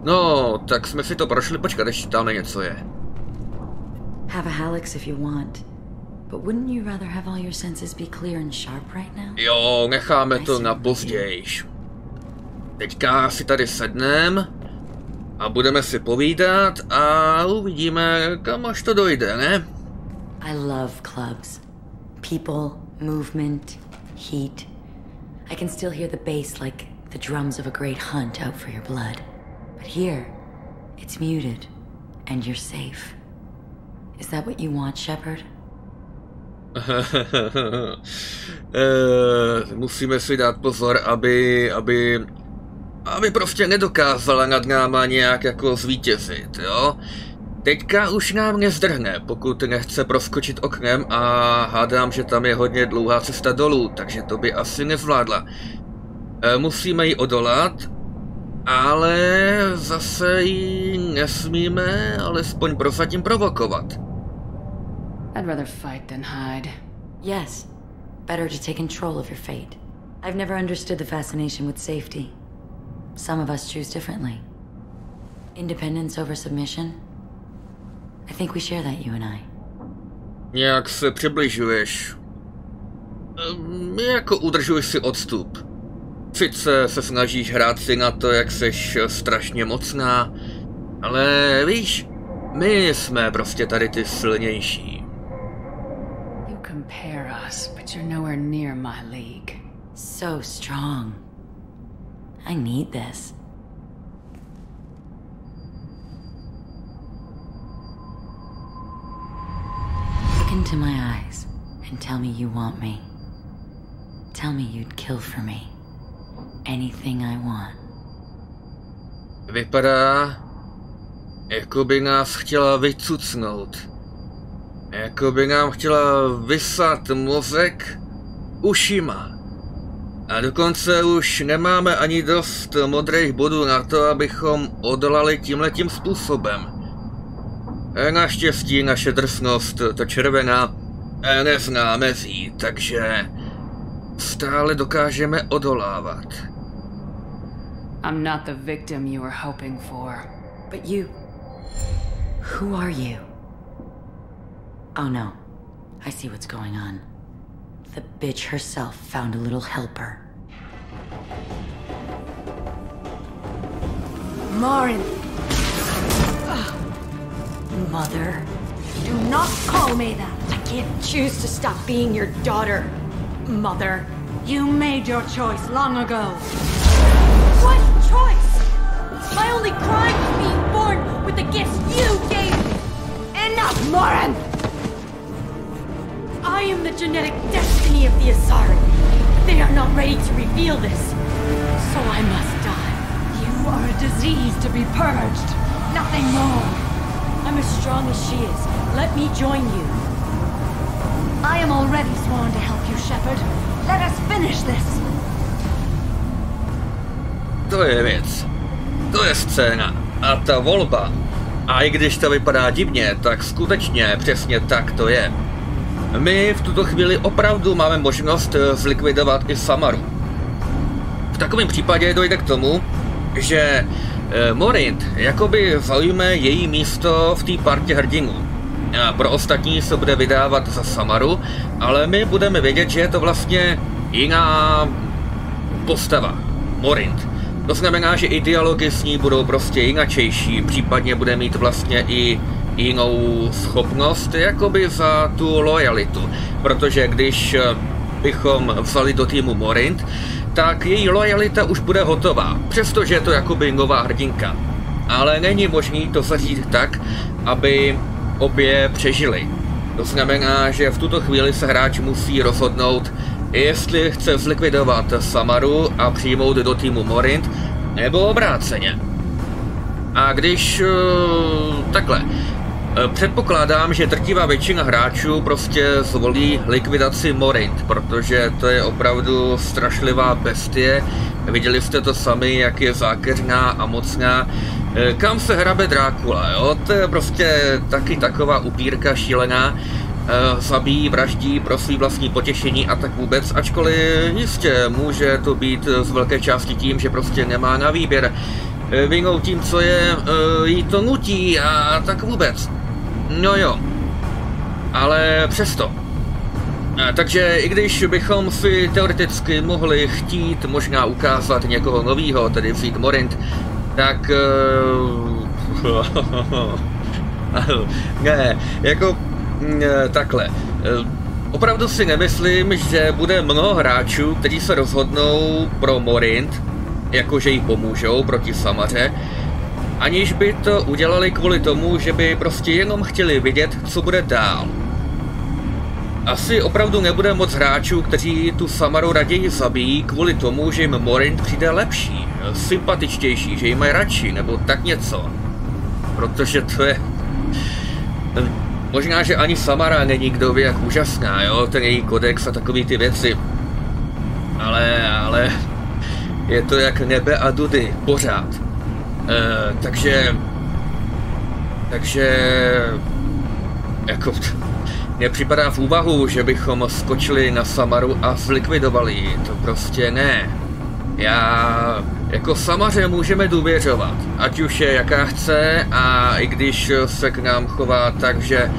No, tak jsme si to prošli, počkat, ještě tam něco je. Have a Hallex if you want. But wouldn't you rather have all your senses be clear and sharp right now? Jo, necháme to na pozdějiš. Teďka si tady sednem a budeme si povídat a uvidíme, kam až to dojde, ne? I love clubs. People, movement, heat. I can still hear the bass like the drums of a great hunt out for your blood. But here, it's muted and you're safe. Is that what you want, Shepard? Musíme si dát pozor, aby prostě nedokázala nad náma nějak jako zvítězit, jo? Teďka už nám nezdrhne, pokud nechce proskočit oknem a hádám, že tam je hodně dlouhá cesta dolů, takže to by asi nezvládla. Musíme ji odolat, ale zase ji nesmíme alespoň prozatím provokovat. I'd rather fight than hide. Yes. Better to take control of your fate. I've never understood the fascination with safety. Some of us choose differently. Independence over submission? I think we share that, you and I. Nějak se přibližuješ. Jako udržuješ si odstup. Sice se snažíš hrát si na to, jak seš strašně mocná, ale víš, my jsme prostě tady ty silnější. Compare us, but you're nowhere near my league. So strong. I need this. Look into my eyes and tell me you want me. Tell me you'd kill for me. Anything I want. Vypadá, jako by nás chtěla vycucnout. Jako by nám chtěla vysat mozek ušima. A dokonce už nemáme ani dost modrých bodů na to, abychom odolali tímhletím způsobem. Naštěstí naše drsnost, ta červená, nezná mezí, takže stále dokážeme odolávat. I'm not the victim you were hoping for. But you... Who are you? Oh no. I see what's going on. The bitch herself found a little helper. Morin. Mother. Do not call me that. I can't choose to stop being your daughter, Mother. You made your choice long ago. What choice? My only crime was being born with the gifts you gave me. Enough, Morin! I am the genetic destiny of the Asari. They are not ready to reveal this, so I must die. You are a disease to be purged. Nothing more. I'm as strong as she is. Let me join you. I am already sworn to help you, Shepard. Let us finish this. To je věc. To je scéna. A ta volba. A i když to vypadá divně, tak skutečně přesně tak to je. My v tuto chvíli opravdu máme možnost zlikvidovat i Samaru. V takovém případě dojde k tomu, že Morint jakoby zaujme její místo v té partě hrdinů. A pro ostatní se bude vydávat za Samaru, ale my budeme vědět, že je to vlastně jiná postava. Morint. To znamená, že i dialogy s ní budou prostě jinačejší, případně bude mít vlastně i jinou schopnost, jakoby za tu lojalitu. Protože když bychom vzali do týmu Morint, tak její lojalita už bude hotová, přestože je to jakoby nová hrdinka. Ale není možný to zařídit tak, aby obě přežili. To znamená, že v tuto chvíli se hráč musí rozhodnout, jestli chce zlikvidovat Samaru a přijmout do týmu Morint, nebo obráceně. A když takhle, předpokládám, že drtivá většina hráčů prostě zvolí likvidaci Morint, protože to je opravdu strašlivá bestie. Viděli jste to sami, jak je zákeřná a mocná. Kam se hrabe Drákula, jo? To je prostě taky taková upírka šílená. Zabíjí, vraždí pro svý vlastní potěšení a tak vůbec, ačkoliv jistě může to být z velké části tím, že prostě nemá na výběr. Vinou tím, co je, jí to nutí a tak vůbec. No jo. Ale přesto. Takže i když bychom si teoreticky mohli chtít možná ukázat někoho novýho, tedy vzít Morint, tak... ne, jako... takhle. Opravdu si nemyslím, že bude mnoho hráčů, kteří se rozhodnou pro Morint, jakože jí pomůžou proti Samaře, aniž by to udělali kvůli tomu, že by prostě jenom chtěli vidět, co bude dál. Asi opravdu nebude moc hráčů, kteří tu Samaru raději zabijí kvůli tomu, že jim Morint přijde lepší, sympatičtější, že jim mají radši, nebo tak něco. Protože to je... Možná, že ani Samara není kdo ví jak úžasná, jo, ten její kodex a takový ty věci. Ale... je to jak nebe a dudy, pořád. Takže... jako... nepřipadá v úvahu, že bychom skočili na Samaru a zlikvidovali ji, to prostě ne. Jako Samaře můžeme důvěřovat, ať už je jaká chce a i když se k nám chová tak, že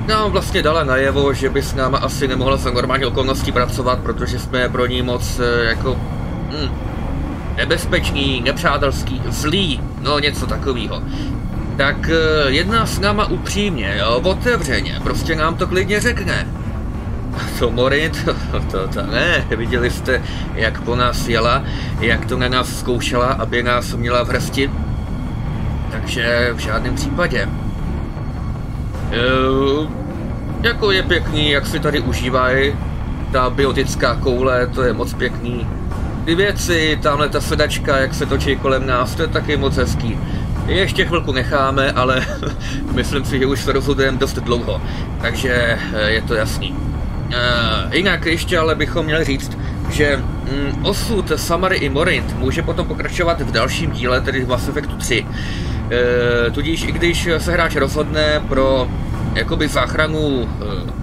nám vlastně dala najevo, že by s náma asi nemohla za normální okolností pracovat, protože jsme pro ní moc jako nebezpeční, nepřátelský, zlý, no něco takového. Tak jedná s náma upřímně, jo, otevřeně, prostě nám to klidně řekne. To Morint, to ne, viděli jste, jak po nás jela, jak to na nás zkoušela, aby nás měla v hrsti. Takže v žádném případě. Jako je pěkný, jak si tady užívají, ta biotická koule, to je moc pěkný. Ty věci, tamhle ta sedačka, jak se točí kolem nás, to je taky moc hezký. Ještě chvilku necháme, ale myslím si, že už se rozhodujeme dost dlouho, takže je to jasný. Jinak ještě ale bychom měli říct, že osud Samary i Morint může potom pokračovat v dalším díle, tedy v Mass Effectu 3. Tudíž i když se hráč rozhodne pro jakoby záchranu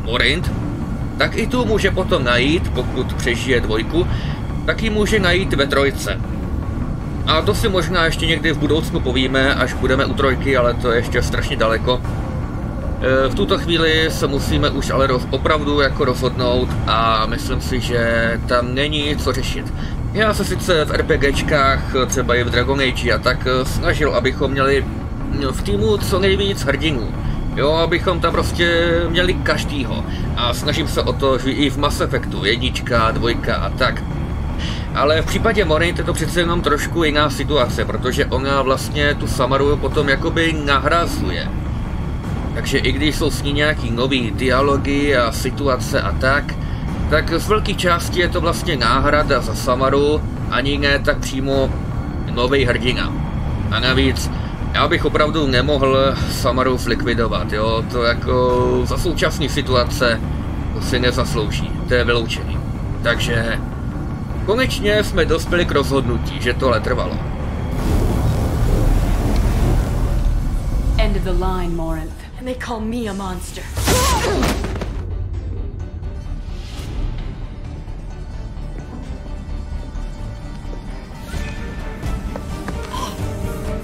Morint, tak i tu může potom najít, pokud přežije 2, tak ji může najít ve 3. A to si možná ještě někdy v budoucnu povíme, až budeme u 3, ale to je ještě strašně daleko. V tuto chvíli se musíme už ale opravdu jako rozhodnout a myslím si, že tam není co řešit. Já se sice v RPGčkách, třeba i v Dragon Age a tak snažil, abychom měli v týmu co nejvíc hrdinů. Jo, abychom tam prostě měli každýho. A snažím se o to, že i v Mass Effectu, 1, 2 a tak. Ale v případě Morint je to přece jenom trošku jiná situace, protože ona vlastně tu Samaru potom jakoby nahrazuje. Takže i když jsou s ní nějaký nový dialogy a situace a tak z velké části je to vlastně náhrada za Samaru, ani ne tak přímo nový hrdina. A navíc, já bych opravdu nemohl Samaru zlikvidovat, jo, to jako za současné situace to si nezaslouží, to je vyloučený. Takže konečně jsme dospěli k rozhodnutí, že tohle trvalo. End of the line, Morinth. And they call me a monster.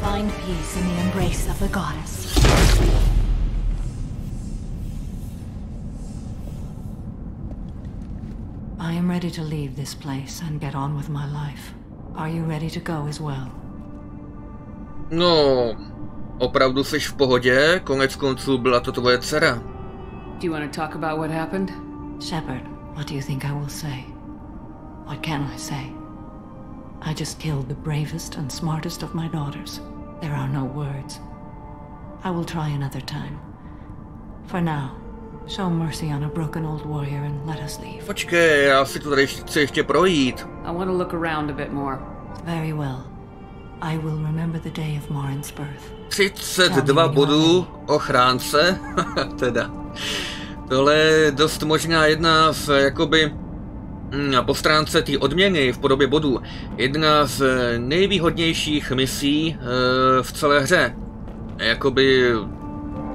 Find peace in the embrace of the goddess. I am ready to leave this place and get on with my life. Are you ready to go as well? No, opravdu jsi v pohodě? Konec konců byla to tvoje dcera. Do you want to talk about what happened? Shepard, what do you think I will say? What can I say? I just killed the bravest and smartest of my daughters. There are no words. I will try another time. For now, show mercy on a broken old warrior and let us leave. Počkej, já si tu tady chci ještě projít. I want to look around a bit more. Very well. I will remember the day of Morinth's birth. 32 bodů ochránce, teda. Tohle je dost možná jedna z, jakoby, po stránce té odměny v podobě bodů, jedna z nejvýhodnějších misí v celé hře. Jakoby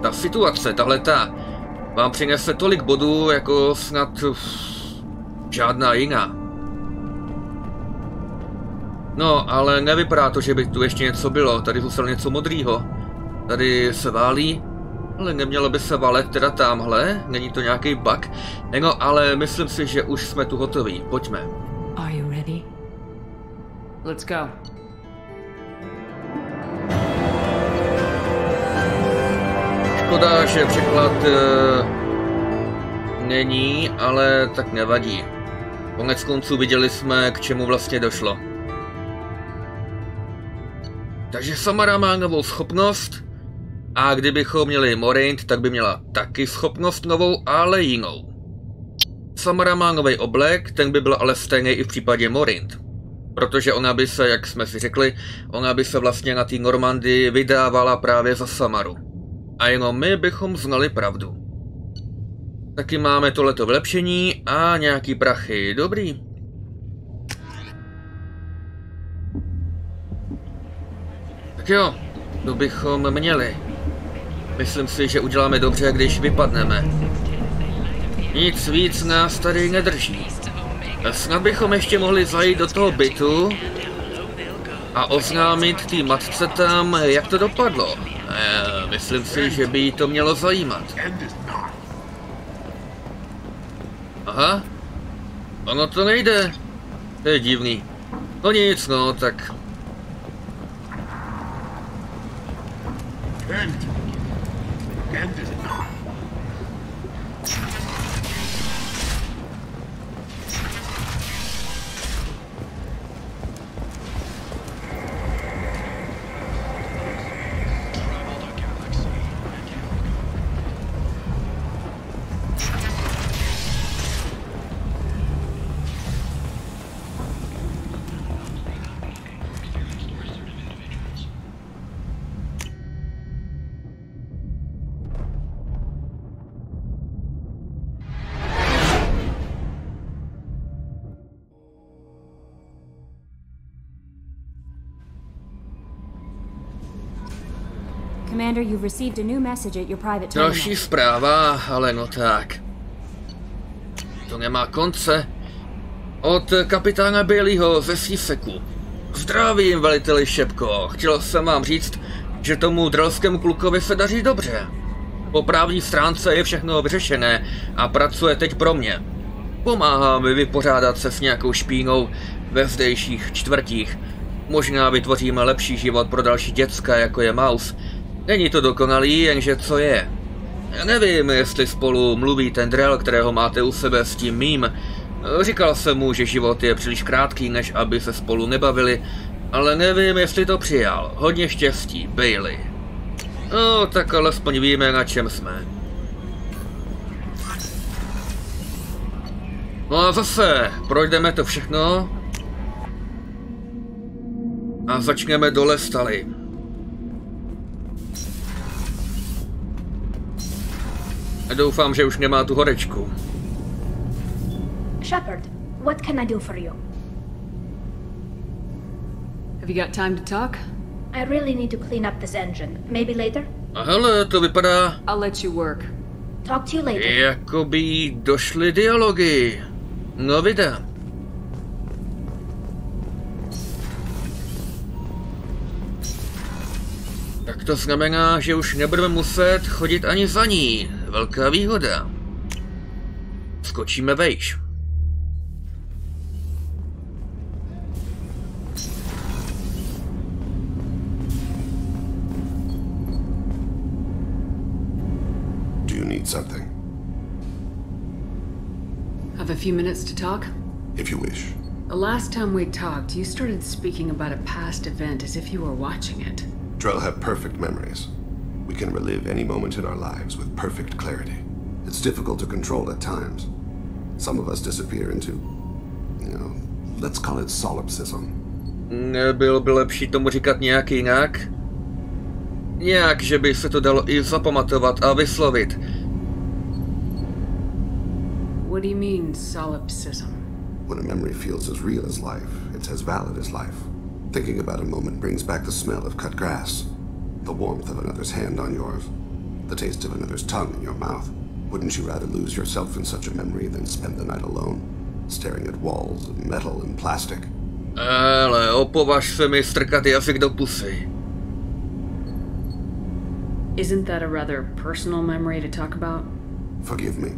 ta situace, tahleta, vám přinese tolik bodů, jako snad žádná jiná. No, ale nevypadá to, že by tu ještě něco bylo. Tady zůstalo něco modrýho. Tady se válí, ale nemělo by se valet teda tamhle. Není to nějaký bug. No, ale myslím si, že už jsme tu hotoví. Pojďme. Are you ready? Let's go. Škoda, že překlad není, ale tak nevadí. Konec konců viděli jsme, k čemu vlastně došlo. Takže Samara má novou schopnost a kdybychom měli Morinth, tak by měla taky schopnost novou, ale jinou. Samara má nový oblek, ten by byl ale stejný i v případě Morinth. Protože ona by se, jak jsme si řekli, ona by se vlastně na té Normandii vydávala právě za Samaru. A jenom my bychom znali pravdu. Taky máme tohleto vylepšení a nějaký prachy. Dobrý. Tak jo, to bychom měli. Myslím si, že uděláme dobře, když vypadneme. Nic víc nás tady nedrží. Snad bychom ještě mohli zajít do toho bytu a oznámit té matce tam, jak to dopadlo. Myslím si, že by jí to mělo zajímat. Aha, ono to nejde. To je divný. No nic, no, tak... Commander, you've received a new message at your private terminal. Další zpráva, ale no tak. To nemá konce. Od kapitána Baileyho ze Síseku. Zdravím, veliteli Šepko. Chtěl jsem vám říct, že tomu drellskému klukovi se daří dobře. Po právní stránce je všechno vyřešené a pracuje teď pro mě. Pomáhá mi vypořádat se s nějakou špínou ve zdejších čtvrtích. Možná vytvoříme lepší život pro další děcka, jako je Maus. Není to dokonalý, jenže co je? Nevím, jestli spolu mluví ten drell, kterého máte u sebe s tím mým. Říkal jsem mu, že život je příliš krátký, než aby se spolu nebavili, ale nevím, jestli to přijal. Hodně štěstí, Bailey. No, tak alespoň víme, na čem jsme. No a zase, projdeme to všechno. A začneme dole Stále. Doufám, že už nemá tu horečku. Shepard, what can I do for you? Have you got time to talk? I really need to clean up this engine. Maybe later? A hele, to vypadá... I'll let you work. Talk to you later. Jakoby došly dialogy. No videa. Tak to znamená, že už nebudeme muset chodit ani za ní. Velká výhoda. Skočíme vejš. Do you need something? Have a few minutes to talk? If you wish. The last time we talked, you started speaking about a past event as if you were watching it. Drell have perfect memories. We can relive any moment in our lives with perfect clarity. It's difficult to control at times. Some of us disappear into, let's call it solipsism. Nebylo by lepší tomu říkat nějak jinak? Nějak, že by se to dalo i zapamatovat a vyslovit. What do you mean, solipsism? When a memory feels as real as life, it's as valid as life. Thinking about a moment brings back the smell of cut grass, the warmth of another's hand on yours, the taste of another's tongue in your mouth. Wouldn't you rather lose yourself in such a memory than spend the night alone, staring at walls of metal and plastic? Ale opovaž se mi strkat jazyk do pusy. Isn't that a rather personal memory to talk about? Forgive me.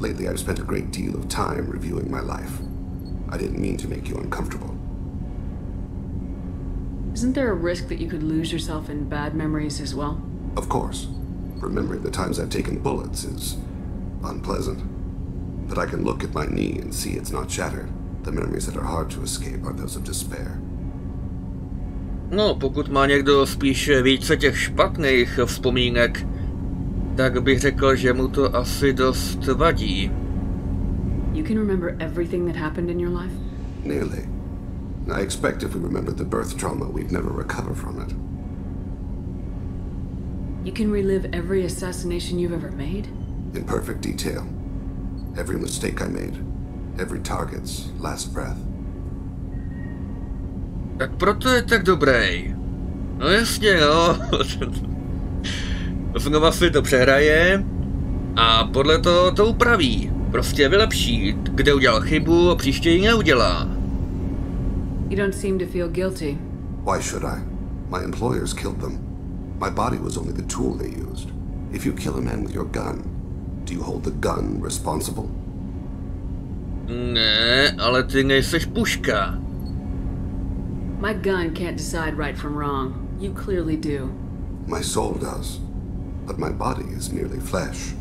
Lately I've spent a great deal of time reviewing my life. I didn't mean to make you uncomfortable. Isn't there a risk that you could lose yourself in bad memories as well? Of course. Remembering the times I've taken bullets is unpleasant. But I can look at my knee and see it's not shattered. The memories that are hard to escape are those of despair. No, pokud má někdo spíše více těch špatných vzpomínek, tak bych řekl, že mu to asi dost vadí. You can remember everything that happened in your life? Nearly. I expect if we remember the birth trauma, we'd never recover from it. You can relive every assassination you've ever made? In perfect detail. Every mistake I made. Every target's last breath. Tak proto je tak dobrý. No jasně, no. Znova si to přehraje a podle toho to upraví. Prostě vylepší, kde udělal chybu a příště ji neudělá. You don't seem to feel guilty. Why should I? My employers killed them. My body was only the tool they used. If you kill a man with your gun, do you hold the gun responsible? Ne, ale ty nejseš puška. My gun can't decide right from wrong. You clearly do. My soul does. But my body is merely flesh.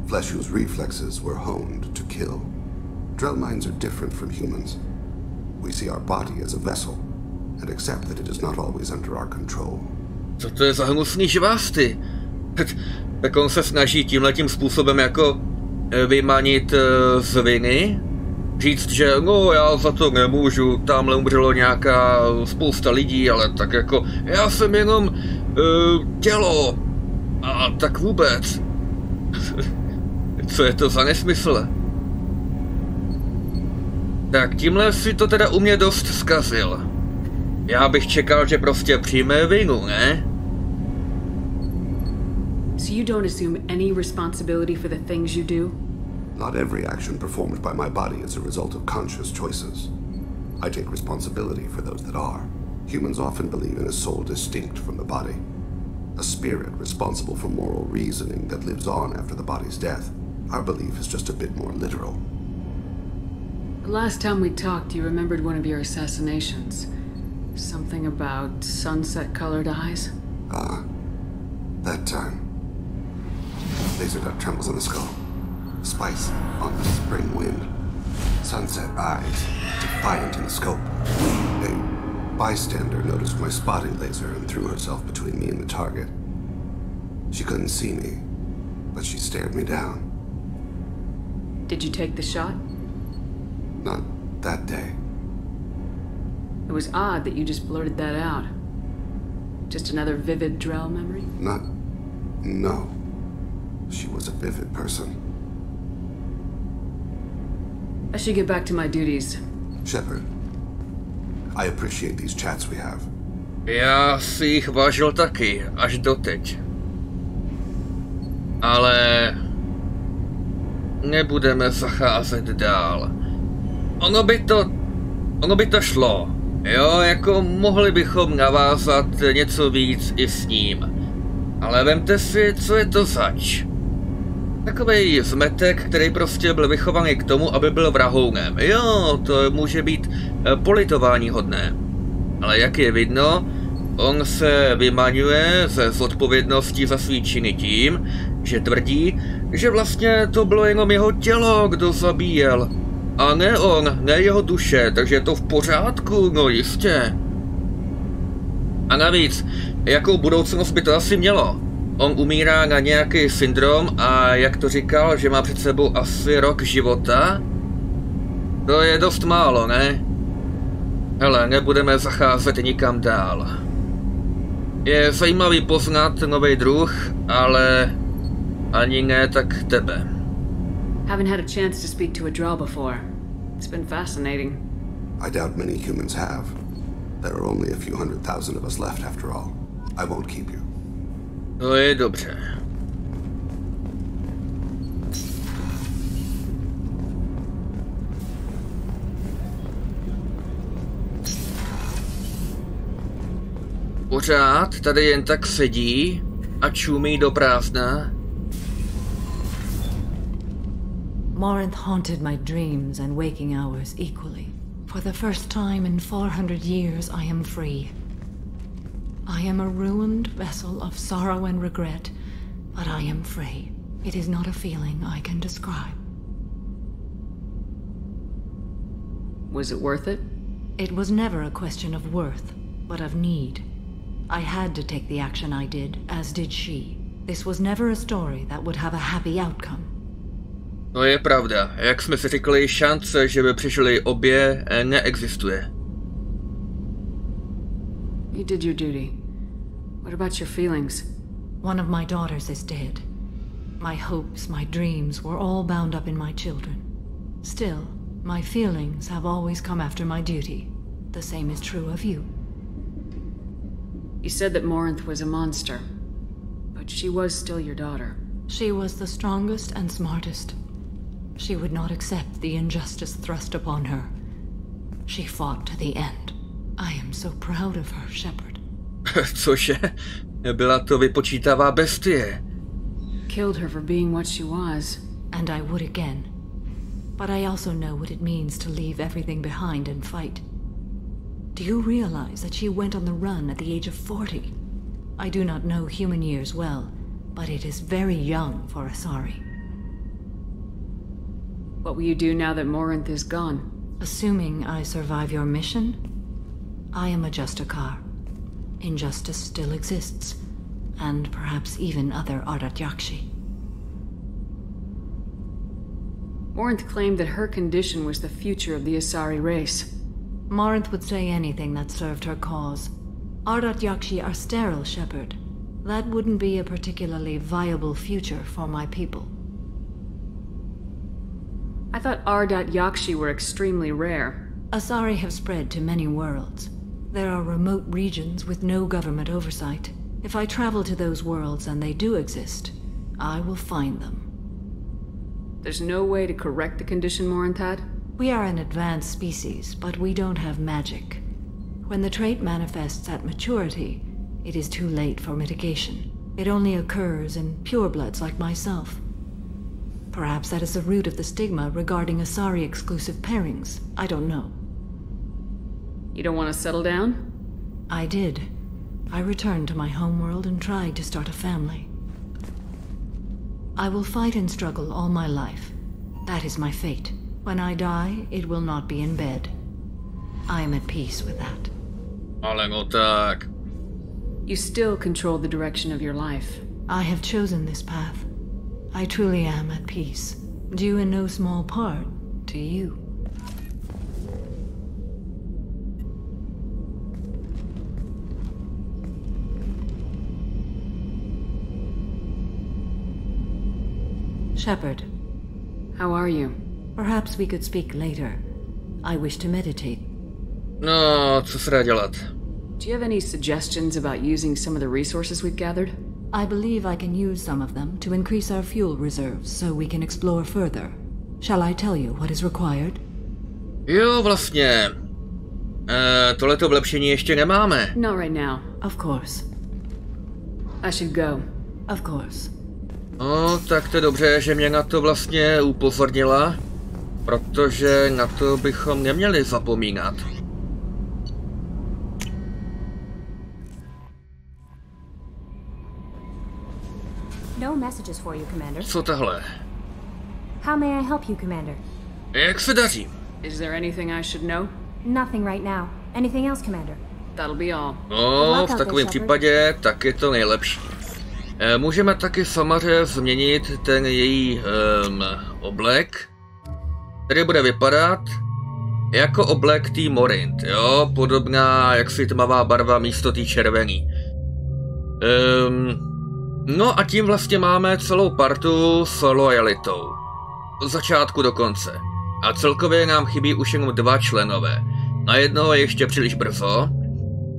Flesh whose reflexes were honed to kill. Drell minds are different from humans. We see our body as a vessel, and accept that it is not always under our control. Co to je za hnusný žvásty? Tak on se snaží tímhletím způsobem jako vymanit z viny? Říct, že no já za to nemůžu, tamhle umřelo nějaká spousta lidí, ale tak jako já jsem jenom tělo. A tak vůbec. Co je to za nesmysl? Tak tímhle si to teda u mě dost zkazil. Já bych čekal, že prostě přijme vinu, ne? So you don't assume any responsibility for the things you do? Not every action performed by my body is a result of conscious choices. I take responsibility for those that are. Humans often believe in a soul distinct from the body. A spirit responsible for moral reasoning that lives on after the body's death. Our belief is just a bit more literal. The last time we talked, you remembered one of your assassinations. Something about sunset-colored eyes? That time. Laser dot trembles on the skull. Spice on the spring wind. Sunset eyes, defiant in the scope. A bystander noticed my spotting laser and threw herself between me and the target. She couldn't see me, but she stared me down. Did you take the shot? Not that day. It was odd that you just blurted that out. Just another vivid Drell memory? No. She was a vivid person. I should get back to my duties. Shepard, I appreciate these chats we have. Já si jich vážil taky, až doteď. Ale nebudeme zacházet dál. Ono by to šlo. Jo, jako mohli bychom navázat něco víc i s ním. Ale vemte si, co je to zač. Takovej zmetek, který prostě byl vychovaný k tomu, aby byl vrahounem. Jo, to může být politování hodné. Ale jak je vidno, on se vymaňuje ze zodpovědnosti za svý činy tím, že tvrdí, že vlastně to bylo jenom jeho tělo, kdo zabíjel. A ne on, ne jeho duše, takže je to v pořádku, no jistě. A navíc, jakou budoucnost by to asi mělo? On umírá na nějaký syndrom a jak to říkal, že má před sebou asi rok života? To je dost málo, ne? Hele, nebudeme zacházet nikam dál. Je zajímavý poznat nový druh, ale ani ne tak tebe. Haven't had a chance to speak to a Drell before. It's been fascinating. I doubt many humans have. There are only a few 100,000 of us left after all. I won't keep you. To je dobře. Pořád tady jen tak sedí a čumí do prázdna. Morinth haunted my dreams and waking hours equally. For the first time in 400 years, I am free. I am a ruined vessel of sorrow and regret, but I am free. It is not a feeling I can describe. Was it worth it? It was never a question of worth, but of need. I had to take the action I did, as did she. This was never a story that would have a happy outcome. To je pravda. Jak jsme si říkali, šance, že by přežili obě, neexistuje. You did your duty. What about your feelings? One of my daughters is dead. My hopes, my dreams were all bound up in my children. Still, my feelings have always come after my duty. The same is true of you. You said that Morinth was a monster, but she was still your daughter. She was the strongest and smartest. She would not accept the injustice thrust upon her. She fought to the end. I am so proud of her, Shepard. Cože? Byla to vypočítavá bestie. Killed her for being what she was. And I would again. But I also know what it means to leave everything behind and fight. Do you realize that she went on the run at the age of 40? I do not know human years well, but it is very young for Asari. What will you do now that Morinth is gone? Assuming I survive your mission, I am a Justicar. Injustice still exists, and perhaps even other Ardat-Yakshi. Morinth claimed that her condition was the future of the Asari race. Morinth would say anything that served her cause. Ardat-Yakshi are sterile, Shepard. That wouldn't be a particularly viable future for my people. I thought Ardat-Yakshi were extremely rare. Asari have spread to many worlds. There are remote regions with no government oversight. If I travel to those worlds and they do exist, I will find them. There's no way to correct the condition Morinth had? We are an advanced species, but we don't have magic. When the trait manifests at maturity, It is too late for mitigation. It only occurs in purebloods like myself. Perhaps that is the root of the stigma regarding Asari-exclusive pairings. I don't know. You don't want to settle down? I did. I returned to my homeworld and tried to start a family. I will fight and struggle all my life. That is my fate. When I die, it will not be in bed. I am at peace with that. Ale no tak. You still control the direction of your life. I have chosen this path. I truly am at peace, due in no small part to you. Shepard. How are you? Perhaps we could speak later. I wish to meditate. No, co se dá dělat? Do you have any suggestions about using some of the resources we've gathered? I believe I can use some of them to increase our fuel reserves so we can explore further. Shall I tell you what is required? Jo, vlastně. Tohleto vylepšení ještě nemáme. Not right now. Of course. I should go. Of course. No, tak to je dobře, že mě na to vlastně upozornila, protože na to bychom neměli zapomínat. No messages for you, Commander. Co tahle? How may I help you, Commander? Jak se daří? Is there anything I should know? Nothing right now. Anything else, Commander? That'll be all. No, v takovém případě tak je to nejlepší. Můžeme taky samozřejmě změnit ten její oblek, který bude vypadat jako oblek tý Morint, jo, podobná jaksi tmavá barva místo tý červený. No a tím vlastně máme celou partu s lojalitou. Od začátku do konce. A celkově nám chybí už jenom 2 členové. Na jednoho je ještě příliš brzo.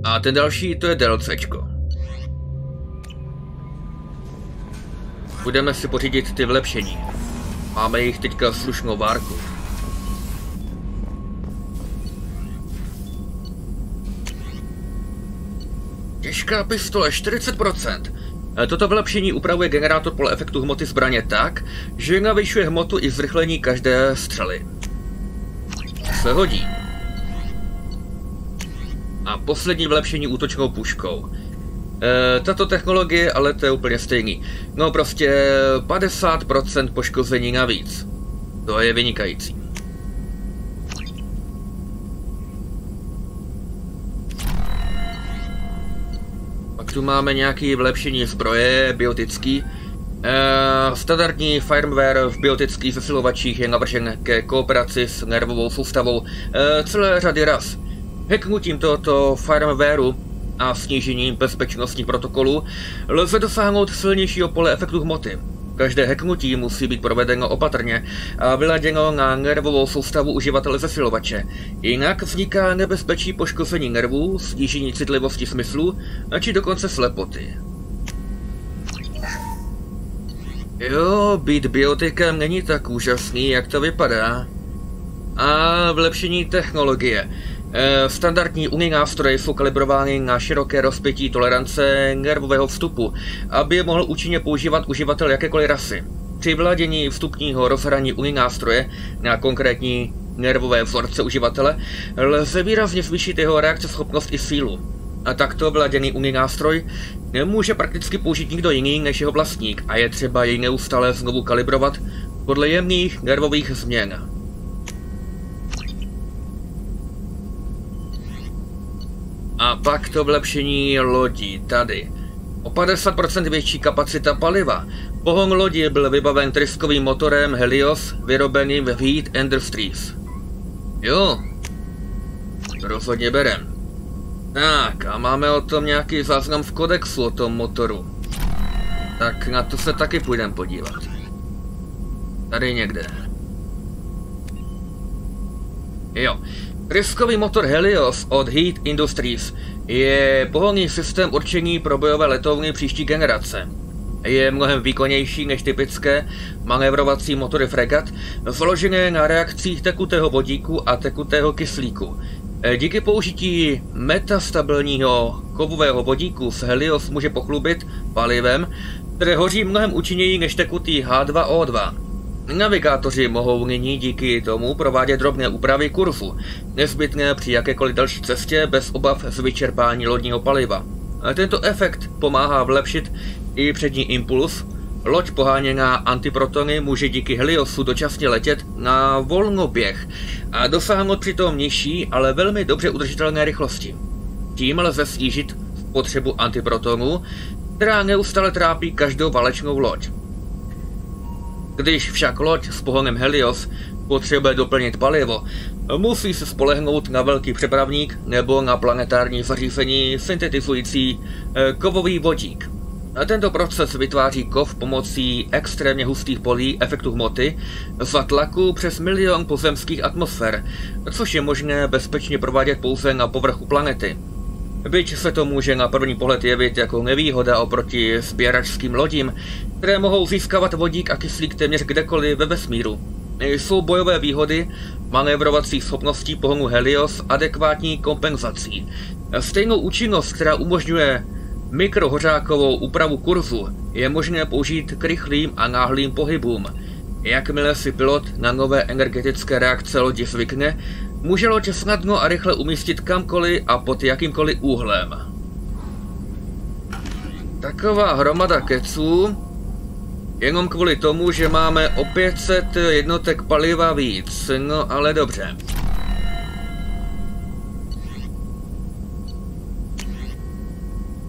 A ten další to je DLCčko. Budeme si pořídit ty vylepšení. Máme jich teďka slušnou várku. Těžká pistole 40%. Toto vylepšení upravuje generátor pole efektu hmoty zbraně tak, že navyšuje hmotu i zrychlení každé střely. Se hodí. A poslední vylepšení útočnou puškou. Tato technologie, ale to je úplně stejný. No prostě 50% poškození navíc. To je vynikající. Pak tu máme nějaké vylepšení zbroje, biotický. Standardní firmware v biotických zesilovačích je navržen ke kooperaci s nervovou soustavou celé řady ras. Hacknutím tohoto firmwareu a snížením bezpečnostních protokolů lze dosáhnout silnějšího pole efektu hmoty. Každé hacknutí musí být provedeno opatrně a vyladěno na nervovou soustavu uživatele zesilovače. Jinak vzniká nebezpečí poškození nervů, snížení citlivosti smyslu, či dokonce slepoty. Jo, být biotikem není tak úžasný, jak to vypadá. A vylepšení technologie. Standardní unii nástroje jsou kalibrovány na široké rozpětí tolerance nervového vstupu, aby je mohl účinně používat uživatel jakékoliv rasy. Při vyladění vstupního rozhraní unii nástroje na konkrétní nervové vzorce uživatele lze výrazně zvýšit jeho reakceschopnost i sílu. A takto vyladěný unii nástroj nemůže prakticky použít nikdo jiný než jeho vlastník a je třeba jej neustále znovu kalibrovat podle jemných nervových změn. A pak to vylepšení lodí tady. O 50% větší kapacita paliva. Pohon lodi byl vybaven tryskovým motorem Helios, vyrobeným v Heat Industries. Jo, rozhodně berem. Tak a máme o tom nějaký záznam v kodexu o tom motoru. Tak na to se taky půjdeme podívat. Tady někde. Jo. Tryskový motor Helios od Heat Industries je pohonný systém určení pro bojové letouny příští generace. Je mnohem výkonnější než typické manévrovací motory fregat, založené na reakcích tekutého vodíku a tekutého kyslíku. Díky použití metastabilního kovového vodíku se Helios může pochlubit palivem, které hoří mnohem účinněji než tekutý H2O2. Navigátoři mohou nyní díky tomu provádět drobné úpravy kurzu, nezbytné při jakékoliv další cestě bez obav z vyčerpání lodního paliva. Tento efekt pomáhá vlepšit i přední impuls. Loď poháněná antiprotony může díky Heliosu dočasně letět na volnoběh a dosáhnout přitom nižší, ale velmi dobře udržitelné rychlosti. Tím lze snížit spotřebu antiprotonů, která neustále trápí každou válečnou loď. Když však loď s pohonem Helios potřebuje doplnit palivo, musí se spolehnout na velký přepravník nebo na planetární zařízení syntetizující kovový vodík. Tento proces vytváří kov pomocí extrémně hustých polí efektu hmoty za tlaku přes 1 000 000 pozemských atmosfér, což je možné bezpečně provádět pouze na povrchu planety. Byť se to může na první pohled jevit jako nevýhoda oproti sběračským lodím, které mohou získávat vodík a kyslík téměř kdekoliv ve vesmíru. Jsou bojové výhody manévrovací schopností pohonu Helios adekvátní kompenzací. Stejnou účinnost, která umožňuje mikrohořákovou úpravu kurzu, je možné použít k rychlým a náhlým pohybům. Jakmile si pilot na nové energetické reakce lodi zvykne, může loď snadno a rychle umístit kamkoliv a pod jakýmkoliv úhlem. Taková hromada keců, jenom kvůli tomu, že máme o 500 jednotek paliva víc, no ale dobře.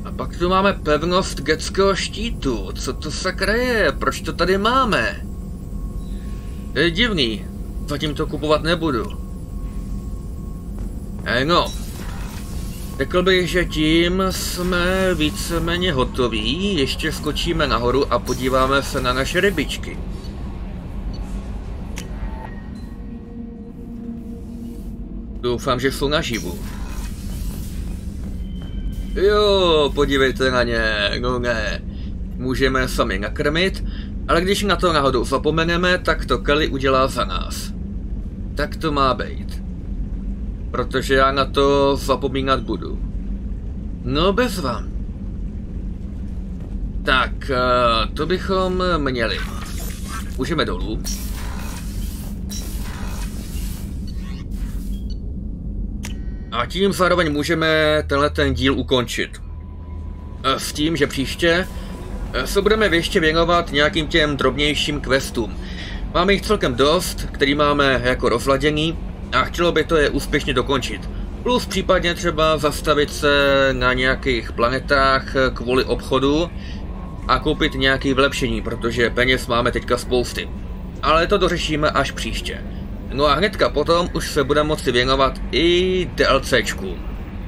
A pak tu máme pevnost getského štítu, co to sakra je, proč to tady máme? To je divný, zatím to kupovat nebudu. No, řekl bych, že tím jsme víceméně hotoví, ještě skočíme nahoru a podíváme se na naše rybičky. Doufám, že jsou naživu. Jo, podívejte na ně, no ne. Můžeme sami nakrmit, ale když na to náhodou zapomeneme, tak to Kelly udělá za nás. Tak to má být. Protože já na to zapomínat budu. No bez vám. Tak, to bychom měli. Můžeme dolů. A tím zároveň můžeme tenhle díl ukončit. S tím, že příště se budeme ještě věnovat nějakým těm drobnějším questům. Máme jich celkem dost, který máme jako rozladěný a chtělo by to je úspěšně dokončit. Plus případně třeba zastavit se na nějakých planetách kvůli obchodu a koupit nějaké vylepšení, protože peněz máme teďka spousty. Ale to dořešíme až příště. No a hnedka potom už se budeme moci věnovat i DLCčku,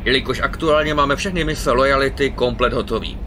jelikož aktuálně máme všechny mise loyalty komplet hotový.